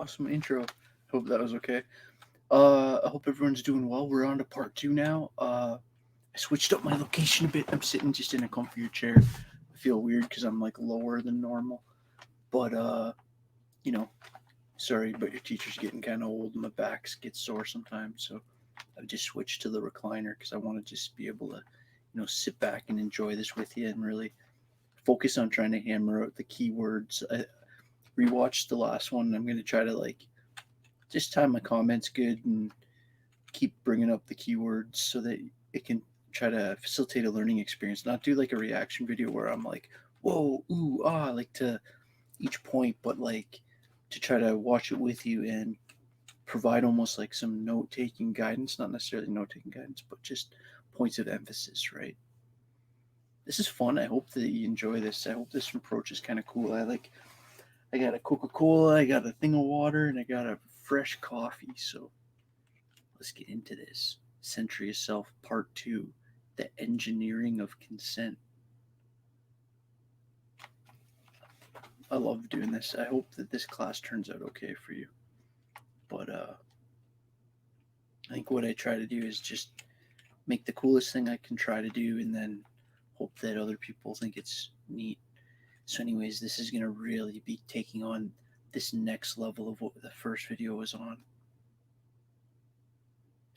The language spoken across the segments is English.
awesome intro. Hope that was okay. I hope everyone's doing well. We're on to part two now. I switched up my location a bit. I'm sitting just in a comfier chair. I feel weird because I'm like lower than normal. But you know, sorry, but your teacher's getting kind of old. My back gets sore sometimes, so I've just switched to the recliner because I want to just be able to, sit back and enjoy this with you and really focus on trying to hammer out the keywords. I rewatched the last one. And I'm gonna try to just time my comments good and keep bringing up the keywords so that it can try to facilitate a learning experience. Not do like a reaction video where I'm like, whoa, ooh, ah, like to each point, but like to try to watch it with you and provide almost like some note taking guidance, not necessarily note taking guidance, but just points of emphasis, right? This is fun. I hope that you enjoy this. I hope this approach is kind of cool. I got a Coca-Cola, I got a thing of water, and I got a fresh coffee. So let's get into this. Century of Self, Part 2, The Engineering of Consent. I love doing this. I hope that this class turns out okay for you. But I think what I try to do is just make the coolest thing I can try to do and then hope that other people think it's neat. So anyways, this is going to really be taking on this next level of what the first video was on.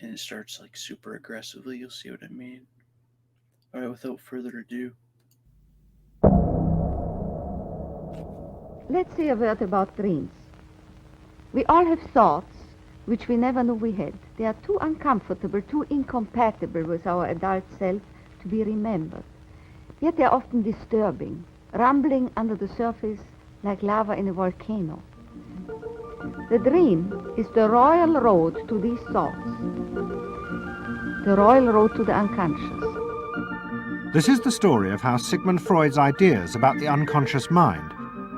And it starts like super aggressively. You'll see what I mean. All right, without further ado. Let's say a word about dreams. We all have thoughts which we never knew we had. They are too uncomfortable, too incompatible with our adult self to be remembered. Yet they are often disturbing, rumbling under the surface like lava in a volcano. The dream is the royal road to these thoughts, the royal road to the unconscious. This is the story of how Sigmund Freud's ideas about the unconscious mind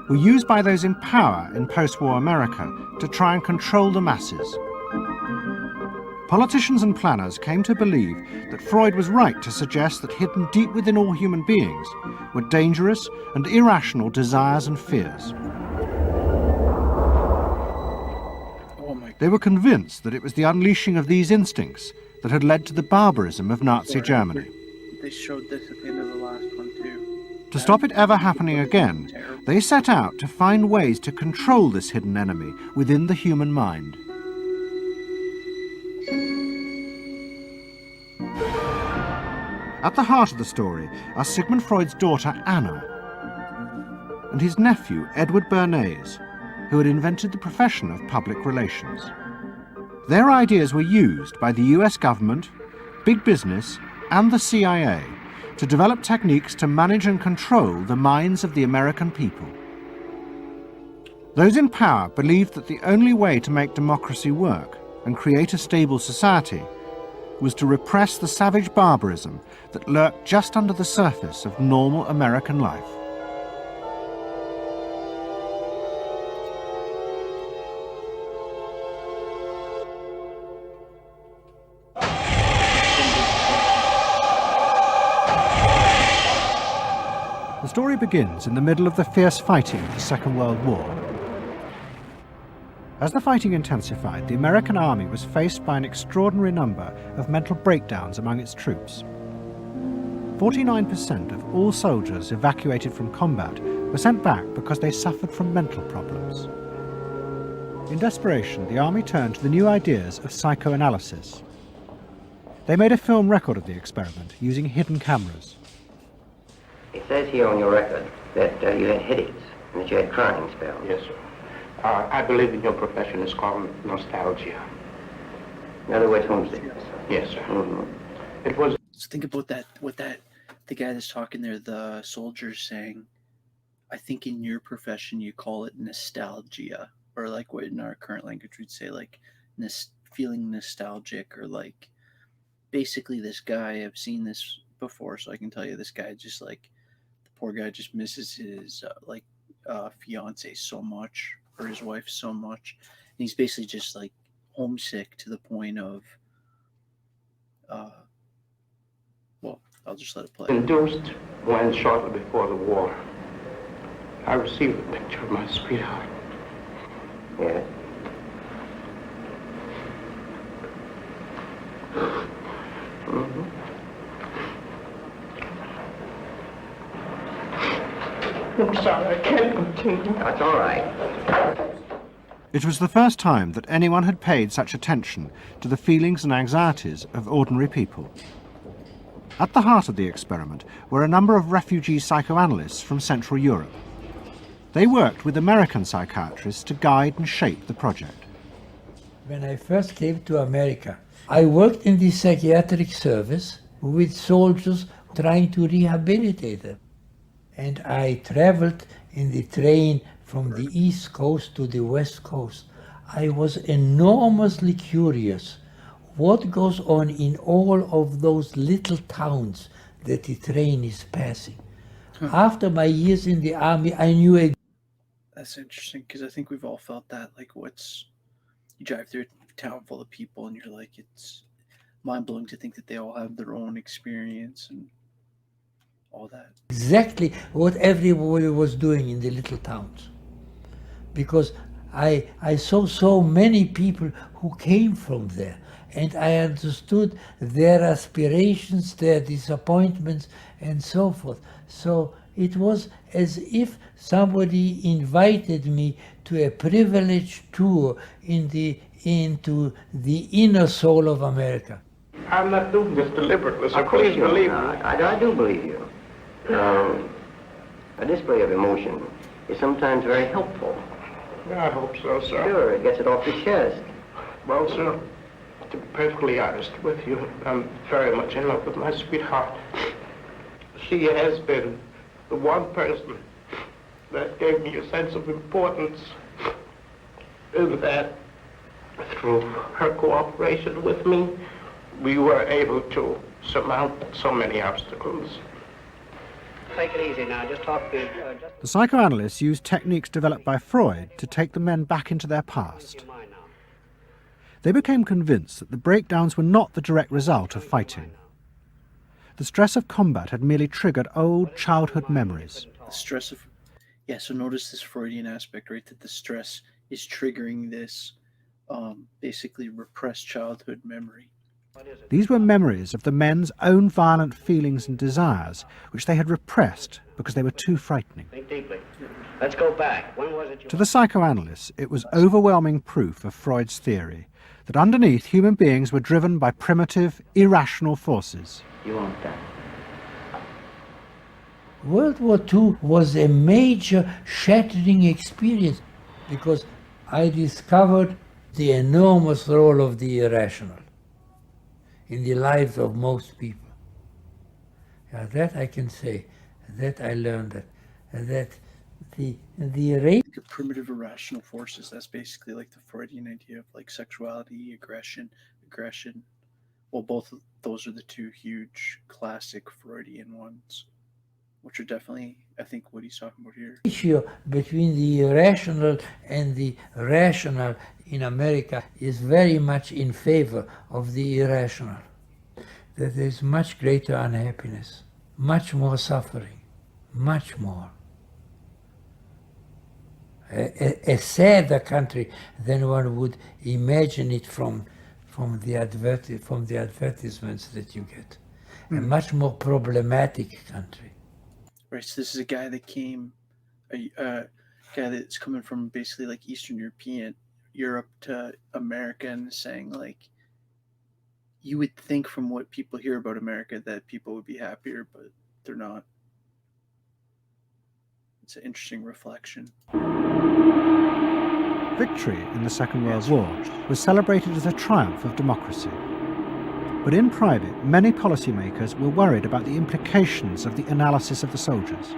were used by those in power in post-war America to try and control the masses. Politicians and planners came to believe that Freud was right to suggest that hidden deep within all human beings were dangerous and irrational desires and fears. They were convinced that it was the unleashing of these instincts that had led to the barbarism of Nazi Germany. They showed this at the end of the last one too. To stop it ever happening again, they set out to find ways to control this hidden enemy within the human mind. At the heart of the story are Sigmund Freud's daughter Anna and his nephew Edward Bernays, who had invented the profession of public relations. Their ideas were used by the US government, big business, and the CIA to develop techniques to manage and control the minds of the American people. Those in power believed that the only way to make democracy work and create a stable society was to repress the savage barbarism that lurked just under the surface of normal American life. The story begins in the middle of the fierce fighting of the Second World War. As the fighting intensified, the American army was faced by an extraordinary number of mental breakdowns among its troops. 49% of all soldiers evacuated from combat were sent back because they suffered from mental problems. In desperation, the army turned to the new ideas of psychoanalysis. They made a film record of the experiment using hidden cameras. It says here on your record that you had headaches and that you had crying spells. Yes, sir. I believe in your profession is called nostalgia. In other words, homesickness. Yes, sir. Mm-hmm. It was... So think about that, the guy that's talking there, the soldier's saying, I think in your profession you call it nostalgia, or like what in our current language we'd say like feeling nostalgic, or like basically this guy, I've seen this before, so I can tell you this guy just like, the poor guy just misses his fiance so much, or his wife so much, and he's basically just like homesick to the point of well, I'll just let it play. Induced when shortly before the war, I received a picture of my sweetheart. Yes. I'm sorry, I can't continue. That's all right. It was the first time that anyone had paid such attention to the feelings and anxieties of ordinary people. At the heart of the experiment were a number of refugee psychoanalysts from Central Europe. They worked with American psychiatrists to guide and shape the project. When I first came to America, I worked in the psychiatric service with soldiers trying to rehabilitate them. And I traveled in the train from the East Coast to the West Coast. I was enormously curious what goes on in all of those little towns that the train is passing. After my years in the army, I knew That's interesting, because I think we've all felt that. Like, you drive through a town full of people, and you're like, it's mind-blowing to think that they all have their own experience and all that. exactly what everybody was doing in the little towns. Because I saw so many people who came from there, and I understood their aspirations, their disappointments, and so forth. So it was as if somebody invited me to a privileged tour into the inner soul of America. I'm not doing this deliberately, so Of course please you're believe me. not. I do believe you. A display of emotion is sometimes very helpful. I hope so, sir. Sure, it gets it off the chest. Well, sir, to be perfectly honest with you, I'm very much in love with my sweetheart. She has been the one person that gave me a sense of importance, and that through her cooperation with me, we were able to surmount so many obstacles. Take it easy now, just talk to... The psychoanalysts used techniques developed by Freud to take the men back into their past. They became convinced that the breakdowns were not the direct result of fighting. The stress of combat had merely triggered old childhood memories. The stress of... Yeah, so notice this Freudian aspect, right? That the stress is triggering this basically repressed childhood memory. These were memories of the men's own violent feelings and desires, which they had repressed because they were too frightening. Think deeply. Let's go back. When was it To the psychoanalysts, it was overwhelming proof of Freud's theory that underneath human beings were driven by primitive, irrational forces. You want that? World War II was a major shattering experience because I discovered the enormous role of the irrational in the lives of most people. Yeah, that I can say, that I learned that the The primitive irrational forces, that's basically like the Freudian idea of like sexuality, aggression. Well, both of those are the two huge classic Freudian ones, which are definitely, I think, what he's talking about here. ratio between the irrational and the rational in America is very much in favor of the irrational. That there is much greater unhappiness, much more suffering, much more. A sadder country than one would imagine it from the advertisements that you get. A much more problematic country. Right, so this is a guy that came, a guy that's coming from basically like Eastern Europe to America, and saying like, you would think from what people hear about America that people would be happier, but they're not. It's an interesting reflection. Victory in the Second World War was celebrated as a triumph of democracy. But in private, many policymakers were worried about the implications of the analysis of the soldiers.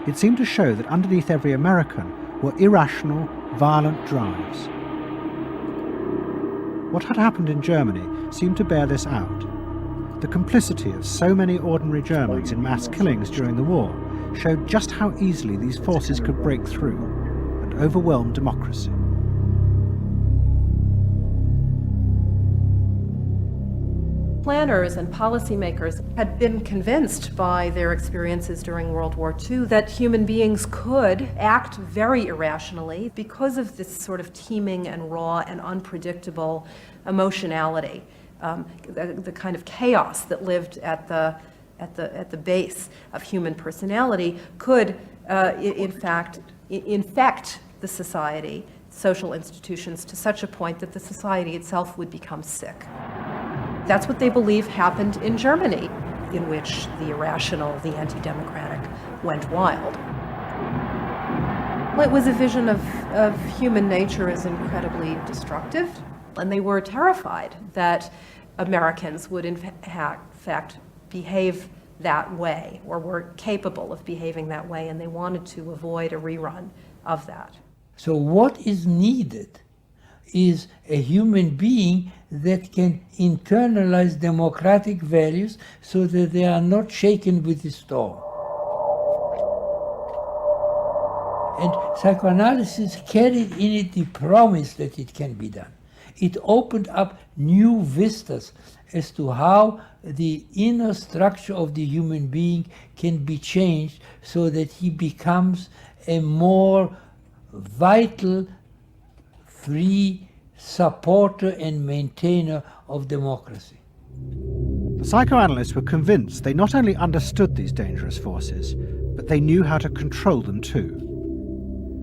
It seemed to show that underneath every American were irrational, violent drives. What had happened in Germany seemed to bear this out. The complicity of so many ordinary Germans in mass killings during the war showed just how easily these forces could break through and overwhelm democracy. Planners and policymakers had been convinced by their experiences during World War II that human beings could act very irrationally because of this sort of teeming and raw and unpredictable emotionality, the kind of chaos that lived at the base of human personality could in fact, infect the society, social institutions, to such a point that the society itself would become sick. That's what they believe happened in Germany, in which the irrational, the anti-democratic, went wild. It was a vision of human nature as incredibly destructive, and they were terrified that Americans would in fact behave that way, or were capable of behaving that way, and they wanted to avoid a rerun of that. So what is needed is a human being that can internalize democratic values so that they are not shaken with the storm. And psychoanalysis carried in it the promise that it can be done. It opened up new vistas as to how the inner structure of the human being can be changed so that he becomes a more vital, free supporter and maintainer of democracy. The psychoanalysts were convinced they not only understood these dangerous forces, but they knew how to control them too.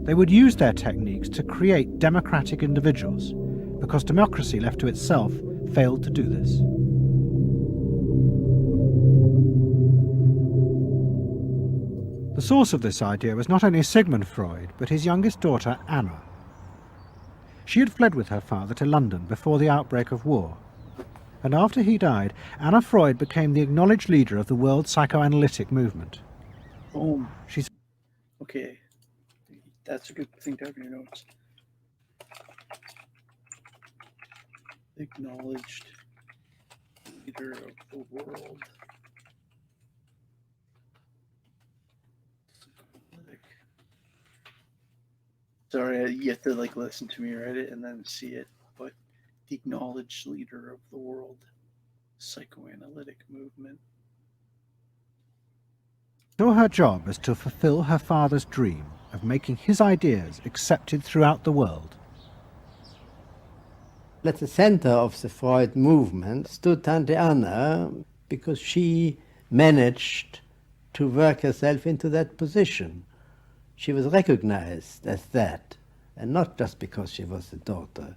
They would use their techniques to create democratic individuals, because democracy left to itself failed to do this. The source of this idea was not only Sigmund Freud, but his youngest daughter, Anna. She had fled with her father to London before the outbreak of war. And after he died, Anna Freud became the acknowledged leader of the world psychoanalytic movement. Boom. She's Okay. That's a good thing to have in your notes. Acknowledged leader of the world. Sorry, you have to listen to me write it and then see it. But the acknowledged leader of the world psychoanalytic movement. saw her job as to fulfill her father's dream of making his ideas accepted throughout the world. At the center of the Freud movement stood Tante Anna because she managed to work herself into that position. She was recognized as that, and not just because she was the daughter.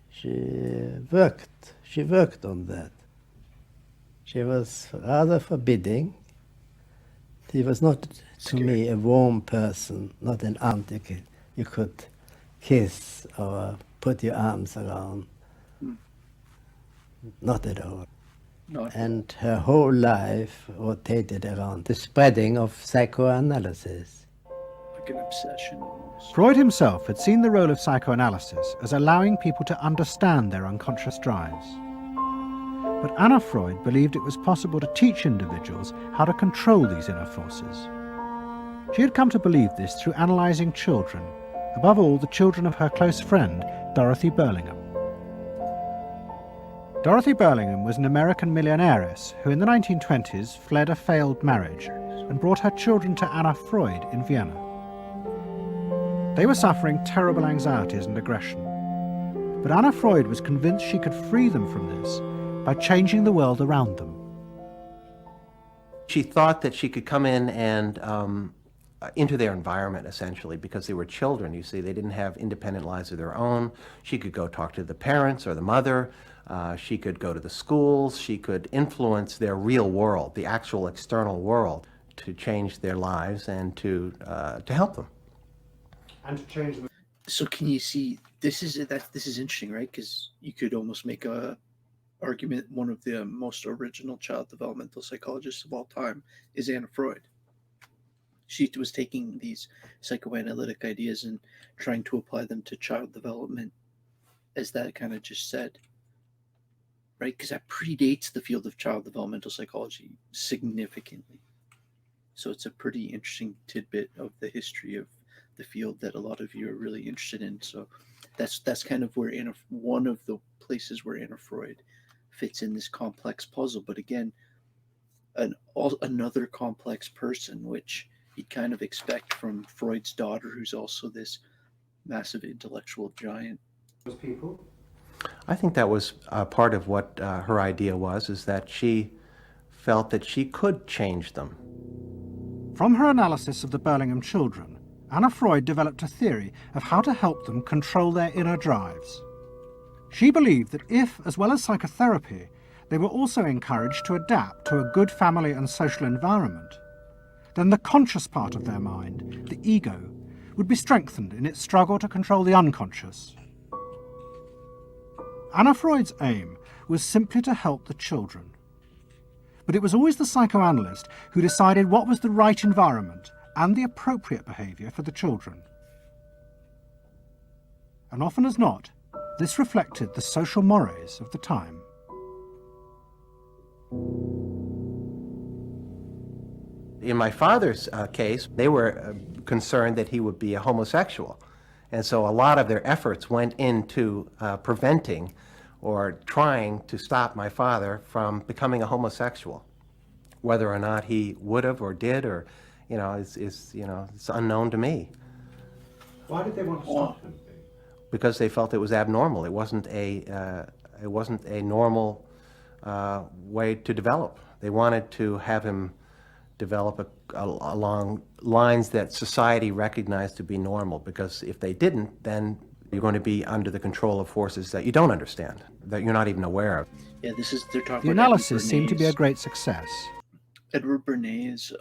She worked on that. She was rather forbidding. She was not, to me, a warm person, not an aunt you could kiss or put your arms around. Not at all. And her whole life rotated around the spreading of psychoanalysis. Like an obsession almost. Freud himself had seen the role of psychoanalysis as allowing people to understand their unconscious drives. But Anna Freud believed it was possible to teach individuals how to control these inner forces. She had come to believe this through analysing children, above all the children of her close friend, Dorothy Burlingham. Dorothy Burlingham was an American millionairess who in the 1920s fled a failed marriage and brought her children to Anna Freud in Vienna. They were suffering terrible anxieties and aggression, but Anna Freud was convinced she could free them from this by changing the world around them. She thought that she could come in and into their environment, essentially, because they were children, you see. They didn't have independent lives of their own. She could go talk to the parents or the mother. She could go to the schools. She could influence their real world, the actual external world, to change their lives and to help them. And to change them. So can you see, this is interesting, right? Because you could almost make a argument one of the most original child developmental psychologists of all time is Anna Freud. She was taking these psychoanalytic ideas and trying to apply them to child development, as that kind of just said, right? Because that predates the field of child developmental psychology significantly. So it's a pretty interesting tidbit of the history of the field that a lot of you are really interested in. So that's kind of where one of the places where Anna Freud fits in this complex puzzle. But again, another complex person, which you'd kind of expect from Freud's daughter, who's also this massive intellectual giant. Those people? I think that was part of what her idea was, is that she felt that she could change them. From her analysis of the Birmingham children, Anna Freud developed a theory of how to help them control their inner drives. She believed that if, as well as psychotherapy, they were also encouraged to adapt to a good family and social environment, then the conscious part of their mind, the ego, would be strengthened in its struggle to control the unconscious. Anna Freud's aim was simply to help the children. But it was always the psychoanalyst who decided what was the right environment and the appropriate behaviour for the children. And often as not, this reflected the social mores of the time. In my father's case, they were concerned that he would be a homosexual. And so a lot of their efforts went into preventing or trying to stop my father from becoming a homosexual. Whether or not he would have or did, or, it's unknown to me. Why did they want to stop him? Because they felt it was abnormal. It wasn't a normal way to develop. They wanted to have him develop along lines that society recognized to be normal, because if they didn't, then you're going to be under the control of forces that you don't understand, that you're not even aware of. Yeah, they're talking The about analysis seemed to be a great success. Edward Bernays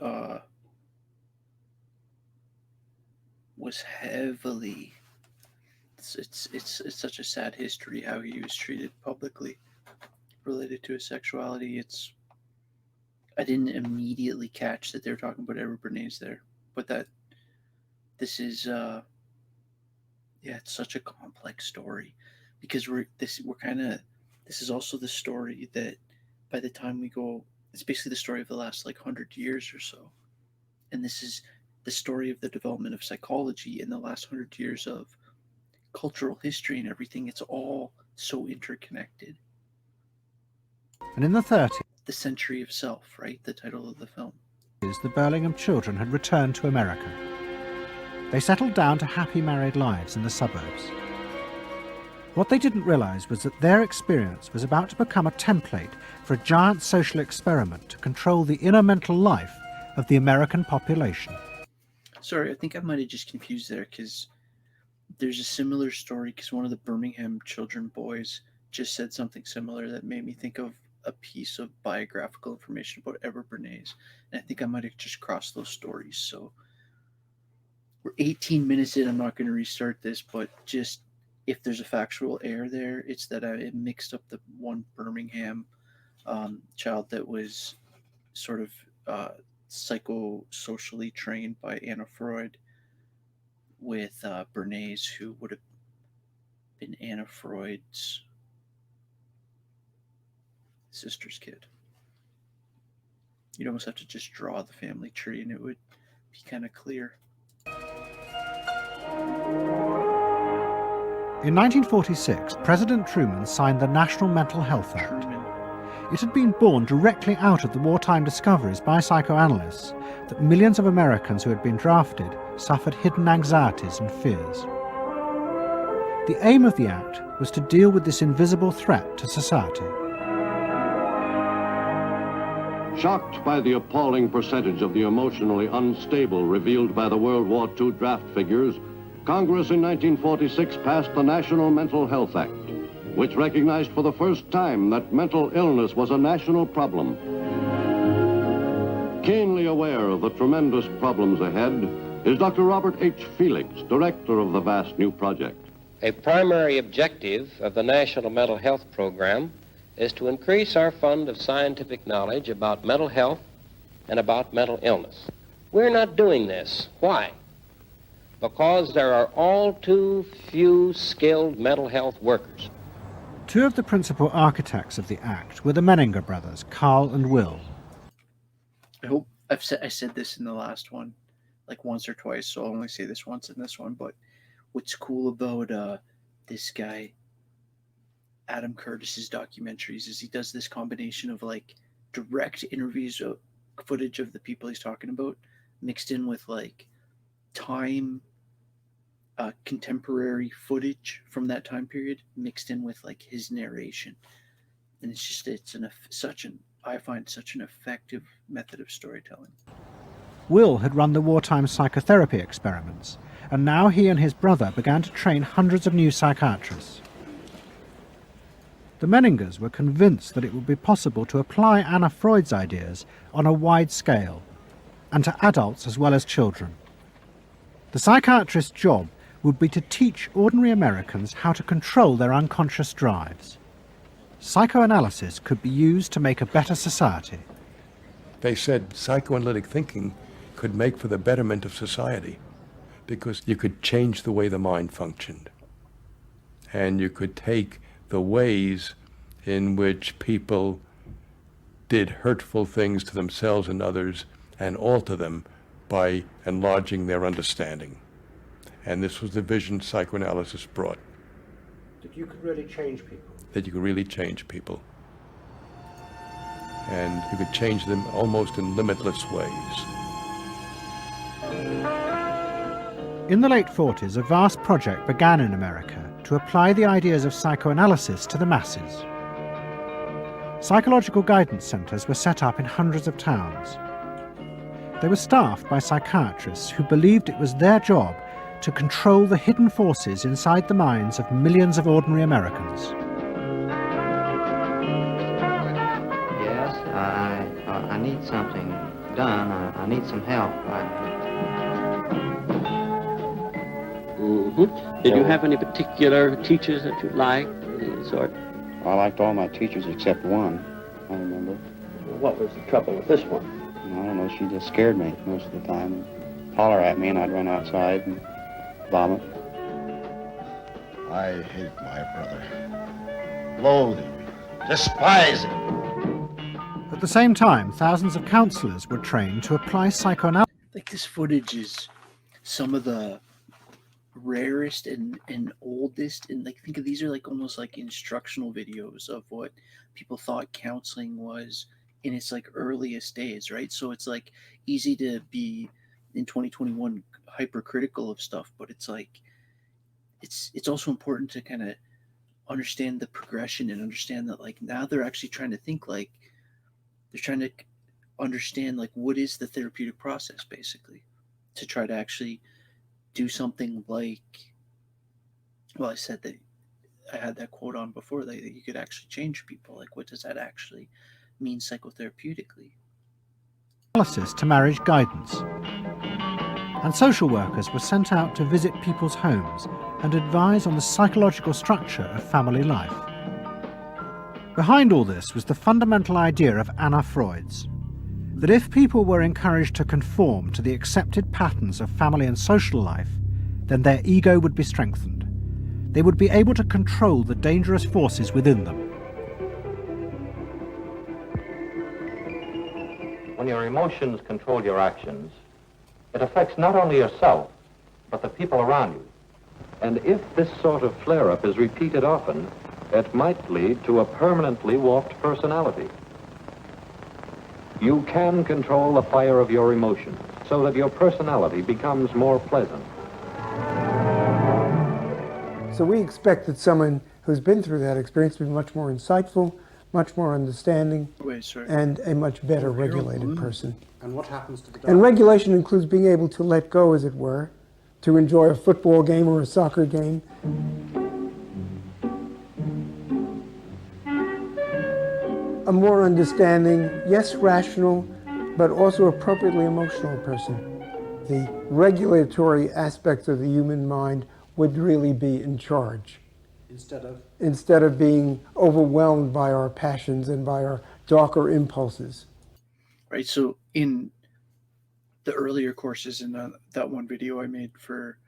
was heavily. It's such a sad history how he was treated publicly related to his sexuality. I didn't immediately catch that they were talking about Edward Bernays there, but this is it's such a complex story, because this is also the story that by the time we go, it's basically the story of the last 100 years or so, and this is the story of the development of psychology in the last 100 years of cultural history and everything. It's all so interconnected. And in the 30s, The Century of Self, right? The title of the film. the Birmingham children had returned to America. They settled down to happy married lives in the suburbs. What they didn't realise was that their experience was about to become a template for a giant social experiment to control the inner mental life of the American population. Sorry, I think I might have just confused there, because there's a similar story, because one of the Birmingham children boys just said something similar that made me think of a piece of biographical information about Edward Bernays, and I think I might have just crossed those stories. So we're 18 minutes in. I'm not going to restart this, but just if there's a factual error there, it's that I mixed up the one Birmingham child that was sort of psychosocially trained by Anna Freud with Bernays, who would have been Anna Freud's sister's kid. You'd almost have to just draw the family tree and it would be kind of clear. In 1946, President Truman signed the National Mental Health Act. It had been born directly out of the wartime discoveries by psychoanalysts that millions of Americans who had been drafted suffered hidden anxieties and fears. The aim of the act was to deal with this invisible threat to society. Shocked by the appalling percentage of the emotionally unstable revealed by the World War II draft figures, Congress in 1946 passed the National Mental Health Act, which recognized for the first time that mental illness was a national problem. Keenly aware of the tremendous problems ahead is Dr. Robert H. Felix, director of the vast new project. A primary objective of the National Mental Health Program is to increase our fund of scientific knowledge about mental health and about mental illness. We're not doing this. Why? Because there are all too few skilled mental health workers. Two of the principal architects of the Act were the Menninger brothers, Carl and Will. I hope I said this in the last one, once or twice, so I'll only say this once in this one, but what's cool about this guy, Adam Curtis's documentaries, is he does this combination of direct interviews, footage of the people he's talking about, mixed in with time, contemporary footage from that time period, mixed in with his narration, and I find such an effective method of storytelling. Will had run the wartime psychotherapy experiments, and now he and his brother began to train hundreds of new psychiatrists. The Menningers were convinced that it would be possible to apply Anna Freud's ideas on a wide scale, and to adults as well as children. The psychiatrist's job would be to teach ordinary Americans how to control their unconscious drives. Psychoanalysis could be used to make a better society. They said psychoanalytic thinking could make for the betterment of society because you could change the way the mind functioned. And you could take the ways in which people did hurtful things to themselves and others and alter them by enlarging their understanding. And this was the vision psychoanalysis brought. That you could really change people. That you could really change people. And you could change them almost in limitless ways. In the late 40s, a vast project began in America to apply the ideas of psychoanalysis to the masses. Psychological guidance centres were set up in hundreds of towns. They were staffed by psychiatrists who believed it was their job to control the hidden forces inside the minds of millions of ordinary Americans. Yes, I need something done. I need some help. Did you have any particular teachers that you liked, any sort? I liked all my teachers except one, I remember. What was the trouble with this one? I don't know, she just scared me most of the time. Holler at me and I'd run outside and vomit. I hate my brother. Loathe him. Despise him. At the same time, thousands of counsellors were trained to apply psychoanalysis. Like, this footage is some of the rarest and oldest, and like, think of these are like almost like instructional videos of what people thought counseling was in its like earliest days, right? So it's like easy to be in 2021 hypercritical of stuff, but it's like it's also important to kind of understand the progression and understand that like now they're actually trying to think, like they're trying to understand like what is the therapeutic process basically to try to actually do something like, well, I said that I had that quote on before, that you could actually change people. Like, what does that actually mean psychotherapeutically? Analysis to marriage guidance. And social workers were sent out to visit people's homes and advise on the psychological structure of family life. Behind all this was the fundamental idea of Anna Freud's, that if people were encouraged to conform to the accepted patterns of family and social life, then their ego would be strengthened. They would be able to control the dangerous forces within them. When your emotions control your actions, it affects not only yourself, but the people around you. And if this sort of flare-up is repeated often, it might lead to a permanently warped personality. You can control the fire of your emotions so that your personality becomes more pleasant. So we expect that someone who's been through that experience to be much more insightful, much more understanding, and a much better regulated person. And what happens to the dog? And regulation includes being able to let go, as it were, to enjoy a football game or a soccer game. A more understanding, yes, rational, but also appropriately emotional person. The regulatory aspects of the human mind would really be in charge. Instead of being overwhelmed by our passions and by our darker impulses. Right, so in the earlier courses, in that one video I made for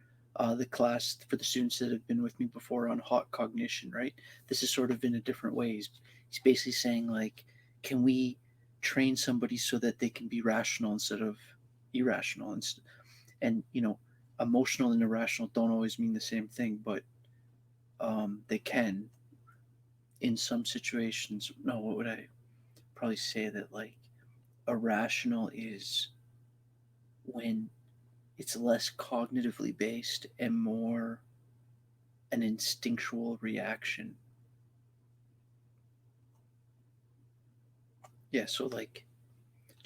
the class, for the students that have been with me before on hot cognition, right? This is sort of in a different way. He's basically saying, like, can we train somebody so that they can be rational instead of irrational? And you know, emotional and irrational don't always mean the same thing, but they can in some situations. No, what would I probably say? That like irrational is when it's less cognitively based and more an instinctual reaction. Yeah, so like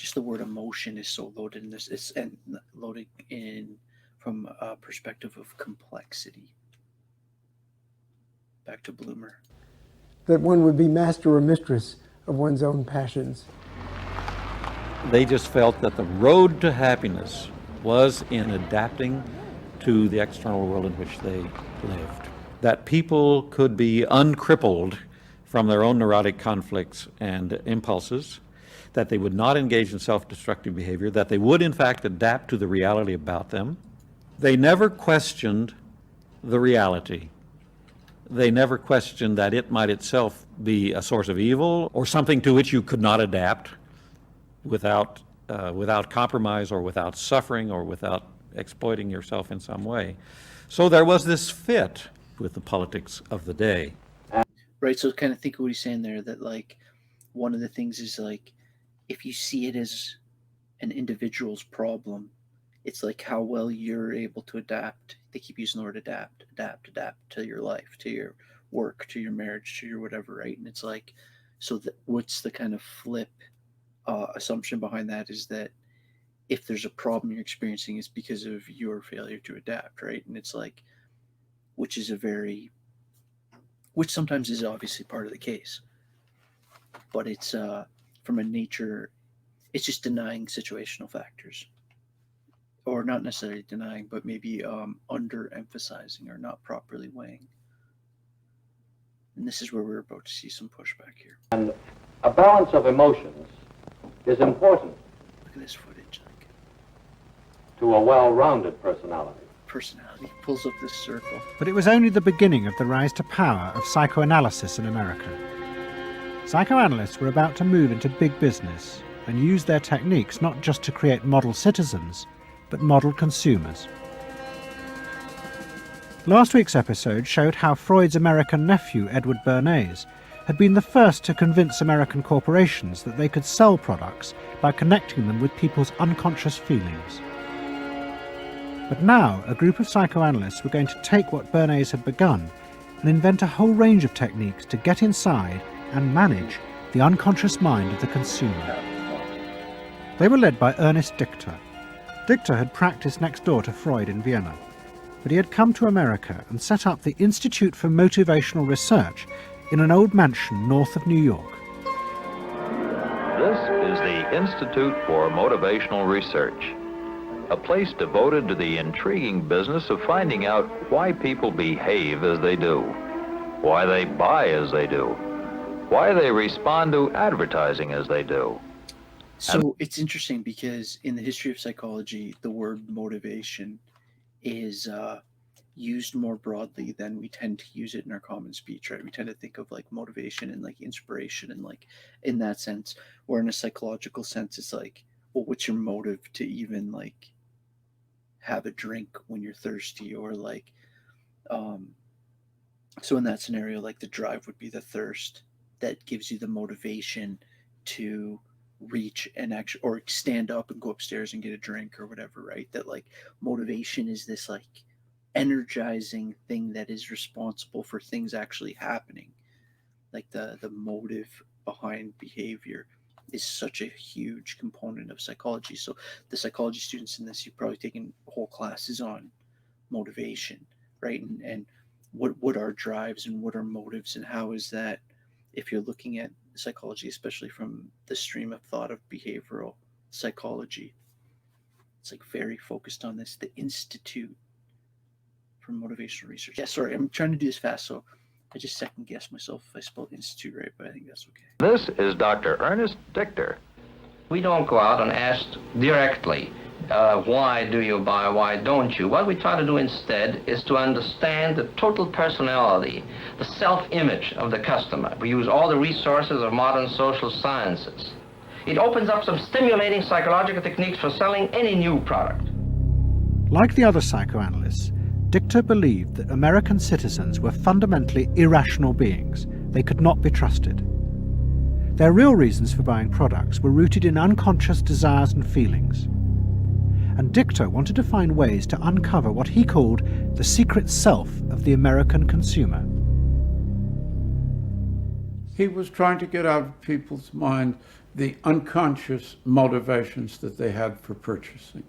just the word emotion is so loaded in this. It's and loaded in from a perspective of complexity. Back to Bloomer. That one would be master or mistress of one's own passions. They just felt that the road to happiness was in adapting to the external world in which they lived. That people could be uncrippled from their own neurotic conflicts and impulses, that they would not engage in self-destructive behavior, that they would in fact adapt to the reality about them. They never questioned the reality. They never questioned that it might itself be a source of evil or something to which you could not adapt without compromise or without suffering or without exploiting yourself in some way. So there was this fit with the politics of the day. Right, so kind of think of what he's saying there, that like one of the things is like if you see it as an individual's problem, it's like how well you're able to adapt. They keep using the word adapt to your life, to your work, to your marriage, to your whatever, right? And it's like, so what's the kind of flip assumption behind that is that if there's a problem you're experiencing, it's because of your failure to adapt, right? And it's like, which sometimes is obviously part of the case, but it's from a nature, it's just denying situational factors, or not necessarily denying, but maybe underemphasizing or not properly weighing. And this is where we're about to see some pushback here. And a balance of emotions is important. Look at this footage. Like, to a well-rounded personality. Personality pulls up this circle. But it was only the beginning of the rise to power of psychoanalysis in America. Psychoanalysts were about to move into big business and use their techniques not just to create model citizens, but model consumers. Last week's episode showed how Freud's American nephew, Edward Bernays, had been the first to convince American corporations that they could sell products by connecting them with people's unconscious feelings. But now, a group of psychoanalysts were going to take what Bernays had begun and invent a whole range of techniques to get inside and manage the unconscious mind of the consumer. They were led by Ernest Dichter. Dichter had practiced next door to Freud in Vienna, but he had come to America and set up the Institute for Motivational Research in an old mansion north of New York. This is the Institute for Motivational Research, a place devoted to the intriguing business of finding out why people behave as they do, why they buy as they do, why they respond to advertising as they do. So it's interesting because in the history of psychology, the word motivation is used more broadly than we tend to use it in our common speech, right? We tend to think of like motivation and like inspiration and like in that sense, or in a psychological sense, it's like, well, what's your motive to even like have a drink when you're thirsty, or like, so in that scenario, like the drive would be the thirst that gives you the motivation to reach and actually, or stand up and go upstairs and get a drink or whatever, right? That like motivation is this like energizing thing that is responsible for things actually happening. Like the motive behind behavior is such a huge component of psychology. So the psychology students in this, you've probably taken whole classes on motivation, right? And what are drives and what are motives, and how is that, if you're looking at psychology, especially from the stream of thought of behavioral psychology, it's like very focused on this, the Institute for Motivational Research. Yeah, sorry, I'm trying to do this fast, so I just second guess myself if I spelled institute right, but I think that's okay. This is Dr. Ernest Dichter. We don't go out and ask directly, why do you buy, why don't you? What we try to do instead is to understand the total personality, the self-image of the customer. We use all the resources of modern social sciences. It opens up some stimulating psychological techniques for selling any new product. Like the other psychoanalysts, Dichter believed that American citizens were fundamentally irrational beings. They could not be trusted. Their real reasons for buying products were rooted in unconscious desires and feelings. And Dichter wanted to find ways to uncover what he called the secret self of the American consumer. He was trying to get out of people's mind the unconscious motivations that they had for purchasing.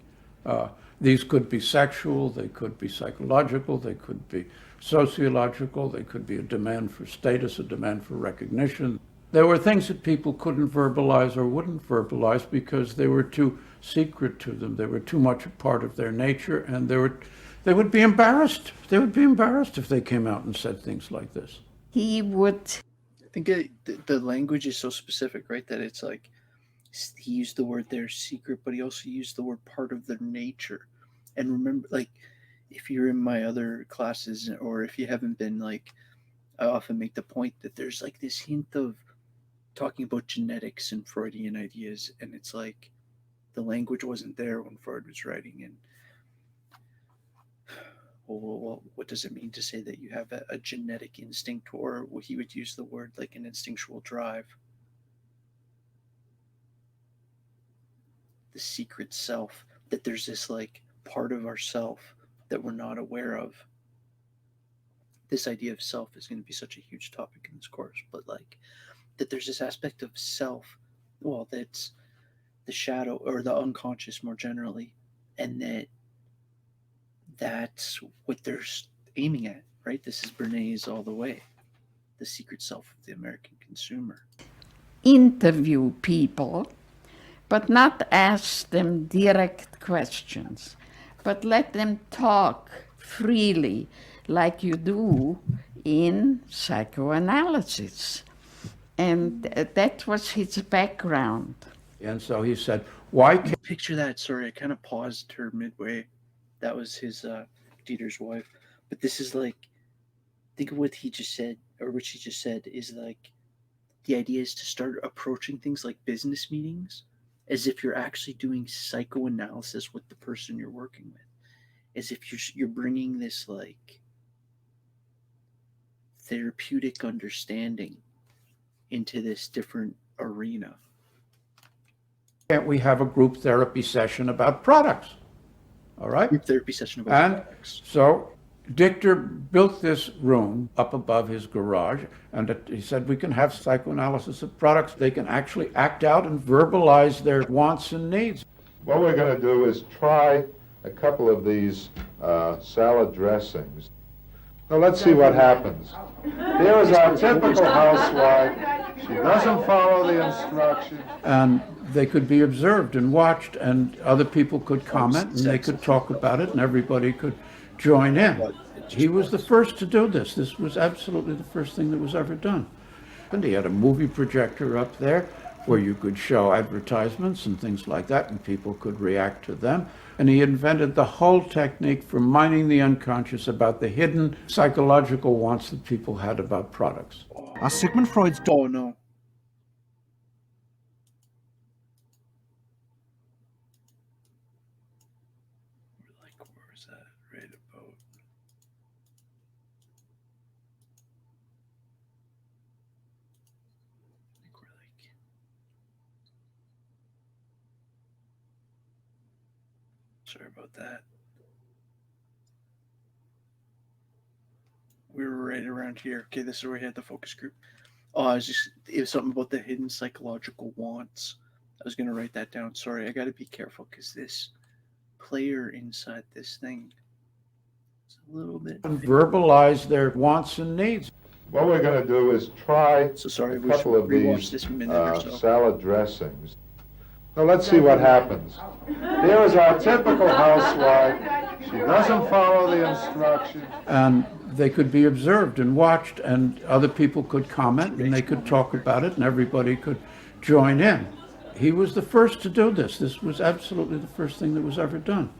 These could be sexual, they could be psychological, they could be sociological, they could be a demand for status, a demand for recognition. There were things that people couldn't verbalize or wouldn't verbalize because they were too secret to them. They were too much a part of their nature, and they would be embarrassed. They would be embarrassed if they came out and said things like this. He would. I think the language is so specific, right? That it's like he used the word there, secret, but he also used the word part of their nature. And remember, like, if you're in my other classes, or if you haven't been, like, I often make the point that there's like this hint of talking about genetics and Freudian ideas, and it's like the language wasn't there when Freud was writing. And well, what does it mean to say that you have a genetic instinct, or he would use the word like an instinctual drive? The secret self, that there's this like part of ourself that we're not aware of. This idea of self is going to be such a huge topic in this course, but like that there's this aspect of self, well, that's the shadow or the unconscious more generally, and that's what they're aiming at, right? This is Bernays all the way, the secret self of the American consumer. Interview people, but not ask them direct questions, but let them talk freely like you do in psychoanalysis. And that was his background. And so he said, why can't... Picture that, sorry, I kind of paused her midway. That was his, Dieter's wife. But this is like, think of what he just said, or what she just said, is like, the idea is to start approaching things like business meetings as if you're actually doing psychoanalysis with the person you're working with. As if you're bringing this like therapeutic understanding into this different arena. Can't we have a group therapy session about products? All right? Group therapy session about products. So Dichter built this room up above his garage, and he said we can have psychoanalysis of products. They can actually act out and verbalize their wants and needs. What we're going to do is try a couple of these salad dressings. Now let's see what happens. Here is our typical housewife. She doesn't follow the instructions. And they could be observed and watched, and other people could comment, and they could talk about it, and everybody could join in. He was the first to do this. This was absolutely the first thing that was ever done. And he had a movie projector up there where you could show advertisements and things like that, and people could react to them. And he invented the whole technique for mining the unconscious about the hidden psychological wants that people had about products. As Sigmund Freud's... Oh, no. Where's that? Right about... I think we're like... Sorry about that. We were right around here. Okay, this is where we had the focus group. Oh, it was something about the hidden psychological wants. I was going to write that down. Sorry, I got to be careful because this player inside this thing is a little bit... Verbalize their wants and needs. What we're going to do is try a couple of these this minute or so. salad dressings. Now let's see what happens. Here is our typical housewife. She doesn't follow the instructions. And they could be observed and watched, and other people could comment, and they could talk about it, and everybody could join in. He was the first to do this. This was absolutely the first thing that was ever done.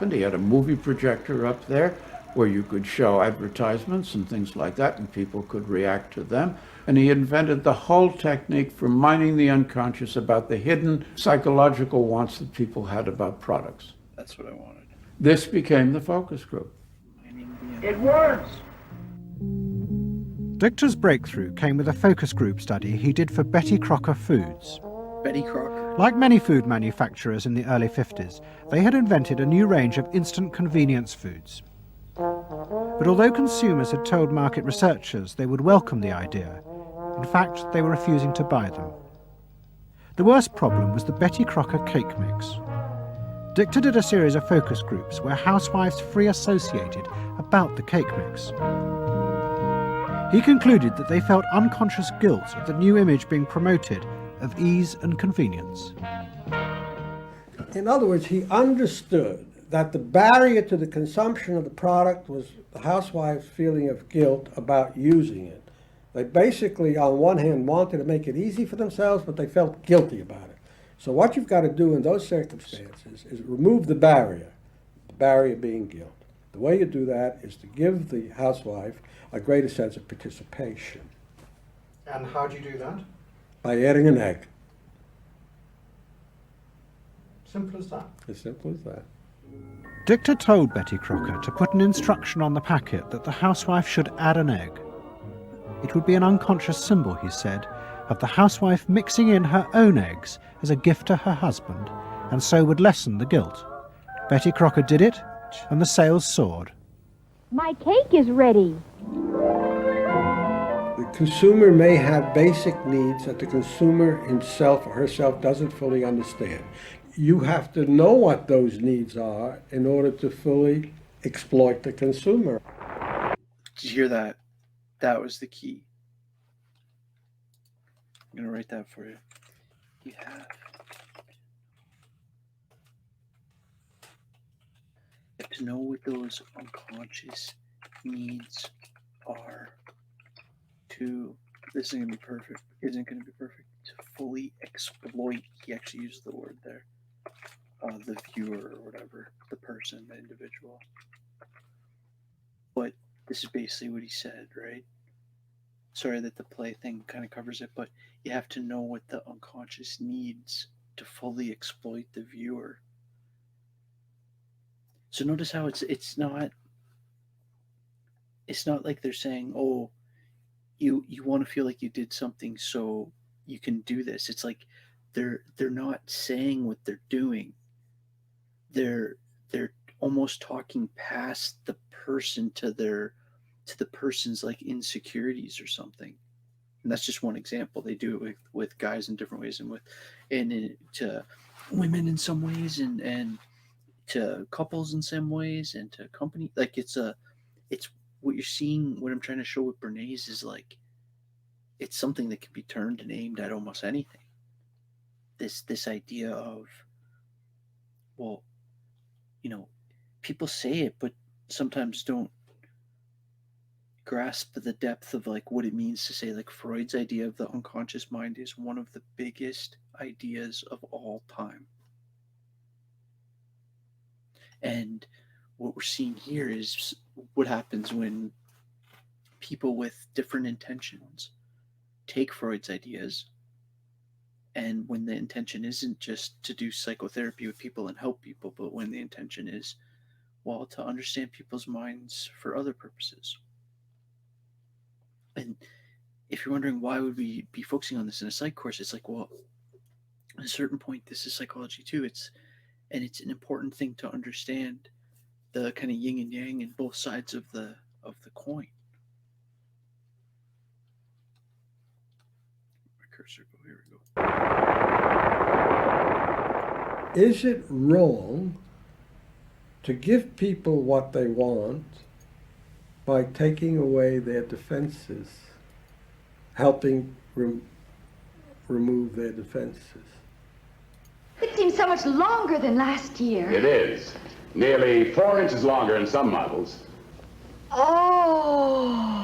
And he had a movie projector up there where you could show advertisements and things like that, and people could react to them. And he invented the whole technique for mining the unconscious about the hidden psychological wants that people had about products. That's what I wanted. This became the focus group. It works! Dichter's breakthrough came with a focus group study he did for Betty Crocker Foods. Betty Crocker. Like many food manufacturers in the early 50s, they had invented a new range of instant convenience foods. But although consumers had told market researchers they would welcome the idea, In fact, they were refusing to buy them. The worst problem was the Betty Crocker cake mix. Dichter did a series of focus groups where housewives free associated about the cake mix. He concluded that they felt unconscious guilt at the new image being promoted of ease and convenience. In other words, he understood that the barrier to the consumption of the product was the housewife's feeling of guilt about using it. They basically, on one hand, wanted to make it easy for themselves, but they felt guilty about it. So what you've got to do in those circumstances is remove the barrier being guilt. The way you do that is to give the housewife a greater sense of participation. And how do you do that? By adding an egg. Simple as that. As simple as that. Dichter told Betty Crocker to put an instruction on the packet that the housewife should add an egg. It would be an unconscious symbol, he said, of the housewife mixing in her own eggs as a gift to her husband, and so would lessen the guilt. Betty Crocker did it, and the sales soared. My cake is ready. The consumer may have basic needs that the consumer himself or herself doesn't fully understand. You have to know what those needs are in order to fully exploit the consumer. Did you hear that? That was the key. I'm going to write that for you. You have to know what those unconscious needs are to, this isn't going to be perfect, to fully exploit, he actually used the word there, the viewer or whatever, the person, the individual. But this is basically what he said, right? Sorry that the play thing kind of covers it, but you have to know what the unconscious needs to fully exploit the viewer. So notice how it's not like they're saying, oh, you want to feel like you did something so you can do this. It's like they're not saying what they're doing. They're almost talking past the person to the person's like insecurities or something. And that's just one example. They do it with guys in different ways, and to women in some ways, and to couples in some ways, and to company. Like it's what you're seeing. What I'm trying to show with Bernays is like it's something that can be turned and aimed at almost anything. This idea of, well, people say it, but sometimes don't grasp the depth of like what it means to say, like Freud's idea of the unconscious mind is one of the biggest ideas of all time. And what we're seeing here is what happens when people with different intentions take Freud's ideas, and when the intention isn't just to do psychotherapy with people and help people, but when the intention is, well, to understand people's minds for other purposes. And if you're wondering why would we be focusing on this in a psych course, it's like, well, at a certain point, this is psychology too. It's an important thing to understand the kind of yin and yang in both sides of the coin. My cursor, here we go. Is it wrong to give people what they want by taking away their defenses, helping remove their defenses? It seems so much longer than last year. It is. Nearly 4 inches longer in some models. Oh.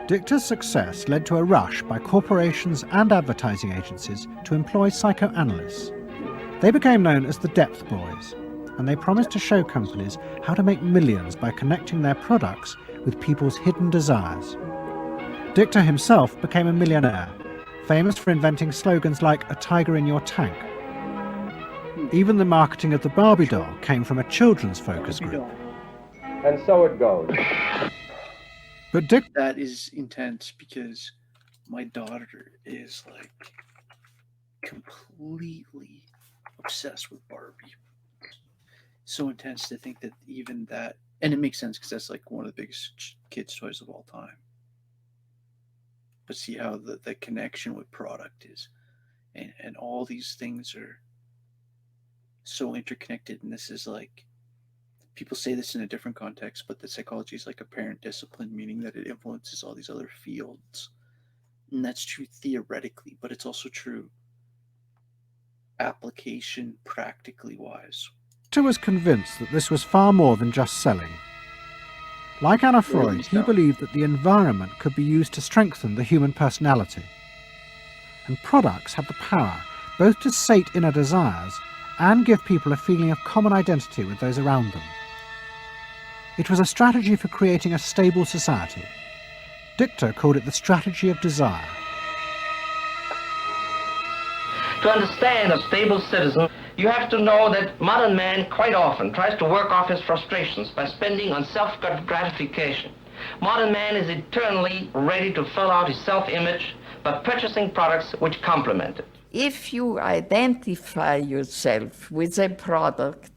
Dichter's success led to a rush by corporations and advertising agencies to employ psychoanalysts. They became known as the Depth Boys, and they promised to show companies how to make millions by connecting their products with people's hidden desires. Dichter himself became a millionaire, famous for inventing slogans like "a tiger in your tank." Even the marketing of the Barbie doll came from a children's focus group. And so it goes. But that is intense because my daughter is like completely obsessed with Barbie. So intense to think that even that, and it makes sense because that's like one of the biggest kids' toys of all time. but see how the connection with product is. And all these things are so interconnected. And this is like, people say this in a different context, but the psychology is like a parent discipline, meaning that it influences all these other fields. And that's true theoretically, but it's also true application practically wise. Richter was convinced that this was far more than just selling. Like Anna Freud, he believed that the environment could be used to strengthen the human personality. And products had the power both to sate inner desires and give people a feeling of common identity with those around them. It was a strategy for creating a stable society. Richter called it the strategy of desire. To understand a stable citizen, you have to know that modern man quite often tries to work off his frustrations by spending on self-gratification. Modern man is eternally ready to fill out his self-image by purchasing products which complement it. If you identify yourself with a product,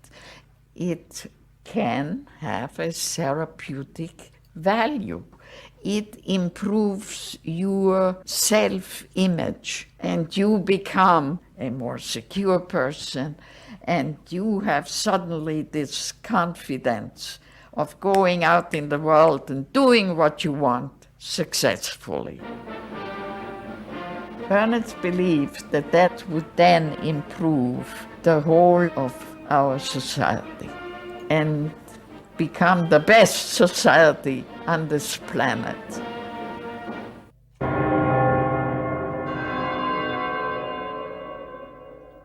it can have a therapeutic value. It improves your self-image, and you become a more secure person, and you have suddenly this confidence of going out in the world and doing what you want successfully. Ernest believed that that would then improve the whole of our society and become the best society on this planet.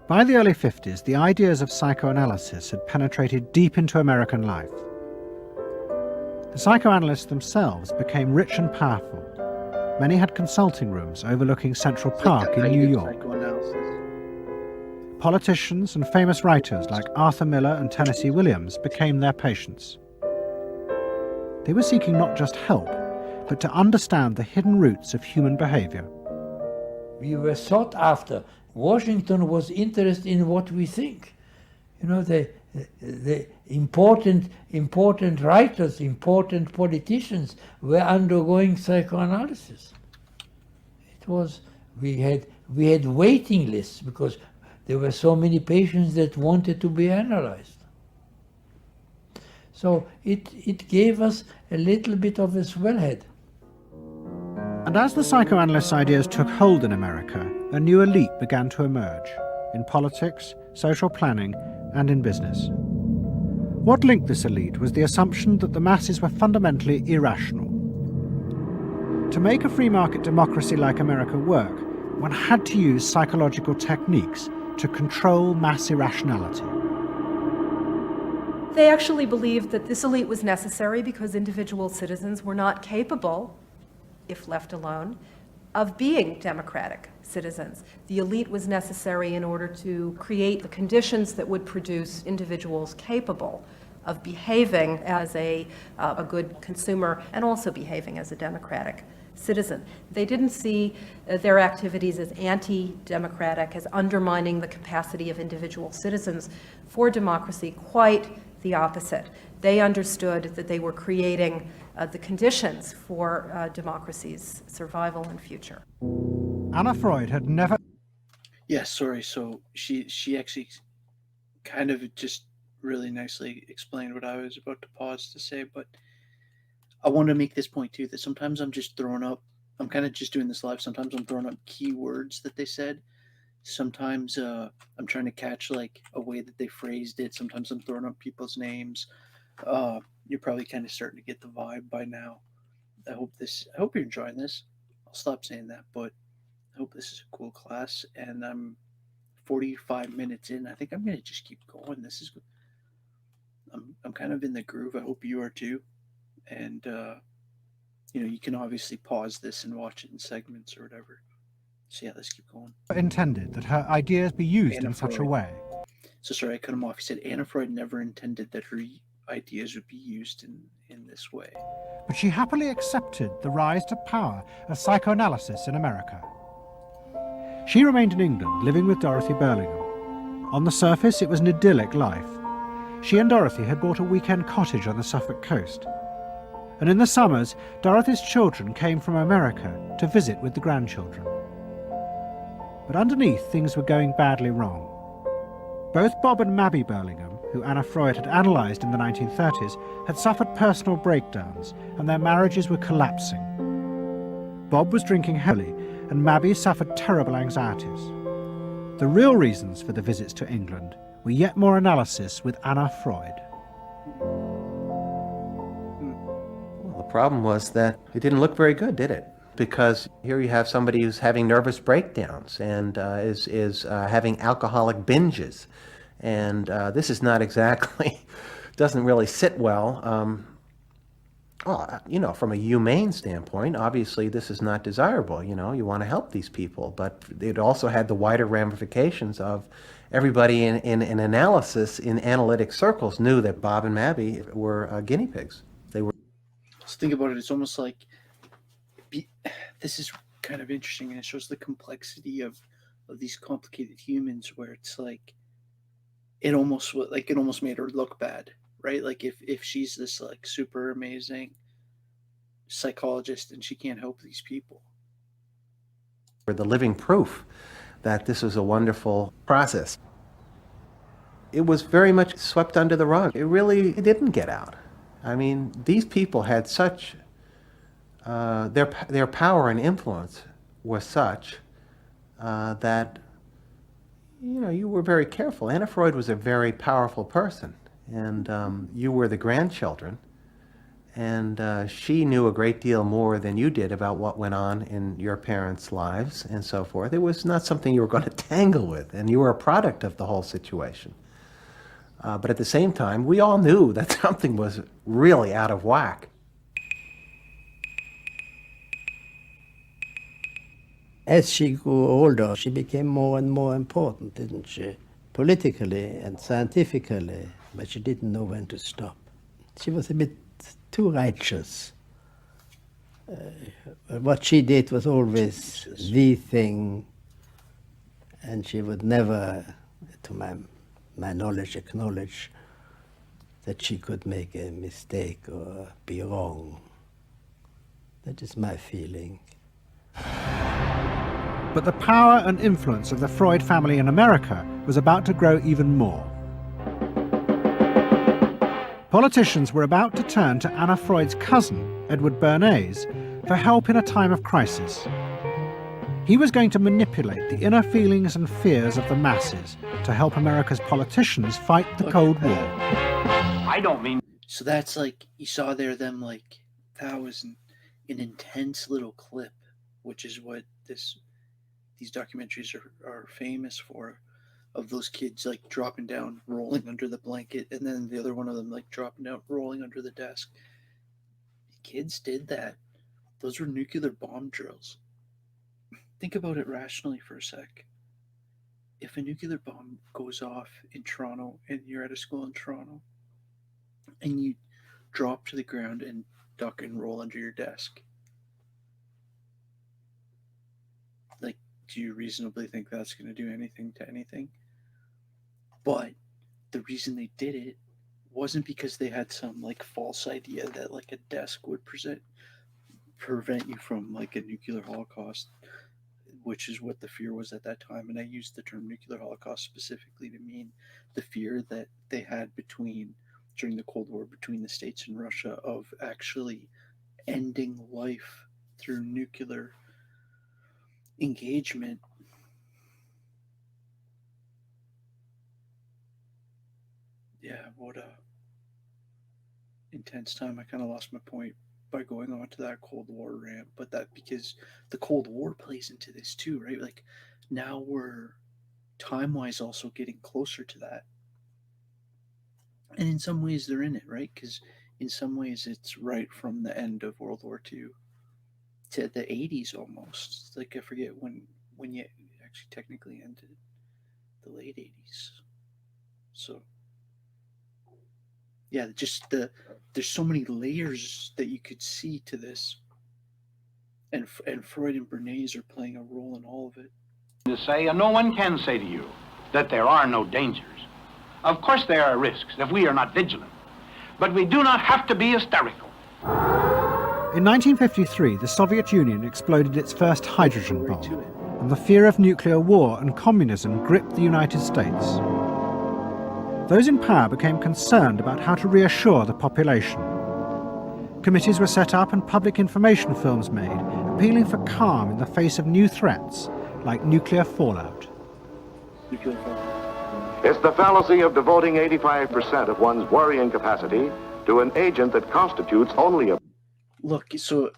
By the early 50s, the ideas of psychoanalysis had penetrated deep into American life. The psychoanalysts themselves became rich and powerful. Many had consulting rooms overlooking Central Park in New York. Politicians and famous writers like Arthur Miller and Tennessee Williams became their patients. They were seeking not just help, but to understand the hidden roots of human behavior. We were sought after. Washington was interested in what we think. You know, the important writers, important politicians were undergoing psychoanalysis. It was, we had waiting lists because there were so many patients that wanted to be analyzed. So it gave us a little bit of a swellhead. And as the psychoanalysts' ideas took hold in America, a new elite began to emerge in politics, social planning, and in business. What linked this elite was the assumption that the masses were fundamentally irrational. To make a free market democracy like America work, one had to use psychological techniques to control mass irrationality. They actually believed that this elite was necessary because individual citizens were not capable, if left alone, of being democratic citizens. The elite was necessary in order to create the conditions that would produce individuals capable of behaving as a good consumer and also behaving as a democratic citizen. They didn't see their activities as anti-democratic, as undermining the capacity of individual citizens for democracy. Quite the opposite. They understood that they were creating the conditions for democracy's survival and future. Anna Freud had never... Yes, sorry. So she actually kind of just really nicely explained what I was about to pause to say, but I want to make this point too, that sometimes I'm just throwing up, I'm kind of just doing this live, sometimes I'm throwing up keywords that they said. Sometimes I'm trying to catch like a way that they phrased it. Sometimes I'm throwing up people's names. You're probably kind of starting to get the vibe by now. I hope you're enjoying this. I'll stop saying that, but I hope this is a cool class. And I'm 45 minutes in. I think I'm going to just keep going. This is, I'm kind of in the groove. I hope you are too. And, you can obviously pause this and watch it in segments or whatever. So yeah, let's keep going. Intended that her ideas be used in such a way. So sorry, I cut him off. He said Anna Freud never intended that her ideas would be used in this way. But she happily accepted the rise to power of psychoanalysis in America. She remained in England, living with Dorothy Burlingham. On the surface, it was an idyllic life. She and Dorothy had bought a weekend cottage on the Suffolk coast. and in the summers, Dorothy's children came from America to visit with the grandchildren. But underneath, things were going badly wrong. Both Bob and Mabby Burlingham, who Anna Freud had analysed in the 1930s, had suffered personal breakdowns, and their marriages were collapsing. Bob was drinking heavily, and Mabby suffered terrible anxieties. The real reasons for the visits to England were yet more analysis with Anna Freud. Well, the problem was that it didn't look very good, did it? Because here you have somebody who's having nervous breakdowns and is having alcoholic binges. And this is not exactly, doesn't really sit well. Well, you know, from a humane standpoint, obviously this is not desirable. You know, you want to help these people, but it also had the wider ramifications of everybody in analysis, in analytic circles, knew that Bob and Mabby were guinea pigs. They were. Let's think about it. It's almost like this is kind of interesting, and it shows the complexity of these complicated humans, where it's like it almost made her look bad. Right? Like if she's this like super amazing psychologist and she can't help these people. Were the living proof that this was a wonderful process. It was very much swept under the rug. It didn't get out. I mean, these people had such, their power and influence was such that, you know, you were very careful. Anna Freud was a very powerful person. And you were the grandchildren, and she knew a great deal more than you did about what went on in your parents' lives and so forth. It was not something you were going to tangle with, and you were a product of the whole situation. But at the same time, we all knew that something was really out of whack. As she grew older, she became more and more important, didn't she? Politically and scientifically. But she didn't know when to stop. She was a bit too righteous. What she did was always the thing, and she would never, to my knowledge, acknowledge that she could make a mistake or be wrong. That is my feeling. But the power and influence of the Freud family in America was about to grow even more. Politicians were about to turn to Anna Freud's cousin, Edward Bernays, for help in a time of crisis. He was going to manipulate the inner feelings and fears of the masses to help America's politicians fight the Cold War. I don't mean... So that's like, you saw there them like, that was an intense little clip, which is what these documentaries are famous for. Of those kids like dropping down, rolling under the blanket, and then the other one of them like dropping down, rolling under the desk. Kids did that. Those were nuclear bomb drills. Think about it rationally for a sec. If a nuclear bomb goes off in Toronto and you're at a school in Toronto and you drop to the ground and duck and roll under your desk, like, do you reasonably think that's going to do anything to anything? But the reason they did it wasn't because they had some like false idea that like a desk would prevent you from like a nuclear holocaust, which is what the fear was at that time. And I used the term nuclear holocaust specifically to mean the fear that they had during the Cold War between the States and Russia of actually ending life through nuclear engagement. Yeah, what a intense time. I kind of lost my point by going on to that Cold War rant, but that because the Cold War plays into this too, right? Like now we're time-wise also getting closer to that. And in some ways they're in it, right? Because in some ways it's right from the end of World War II to the 80s almost. It's like I forget when you actually technically ended, the late 80s. So yeah, just there's so many layers that you could see to this, and Freud and Bernays are playing a role in all of it. To say, and no one can say to you that there are no dangers. Of course there are risks if we are not vigilant, but we do not have to be hysterical. In 1953, the Soviet Union exploded its first hydrogen bomb, and the fear of nuclear war and communism gripped the United States. Those in power became concerned about how to reassure the population. Committees were set up and public information films made, appealing for calm in the face of new threats, like nuclear fallout. It's the fallacy of devoting 85% of one's worrying capacity to an agent that constitutes only a... Look, so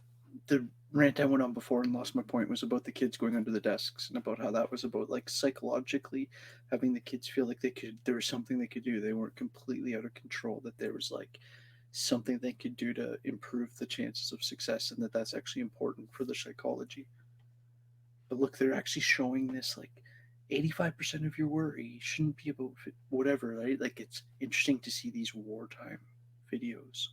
the rant I went on before and lost my point was about the kids going under the desks and about how that was about like psychologically having the kids feel like there was something they could do. They weren't completely out of control, that there was like something they could do to improve the chances of success, and that's actually important for the psychology. But look, they're actually showing this like 85% of your worry shouldn't be about whatever, right? Like, it's interesting to see these wartime videos.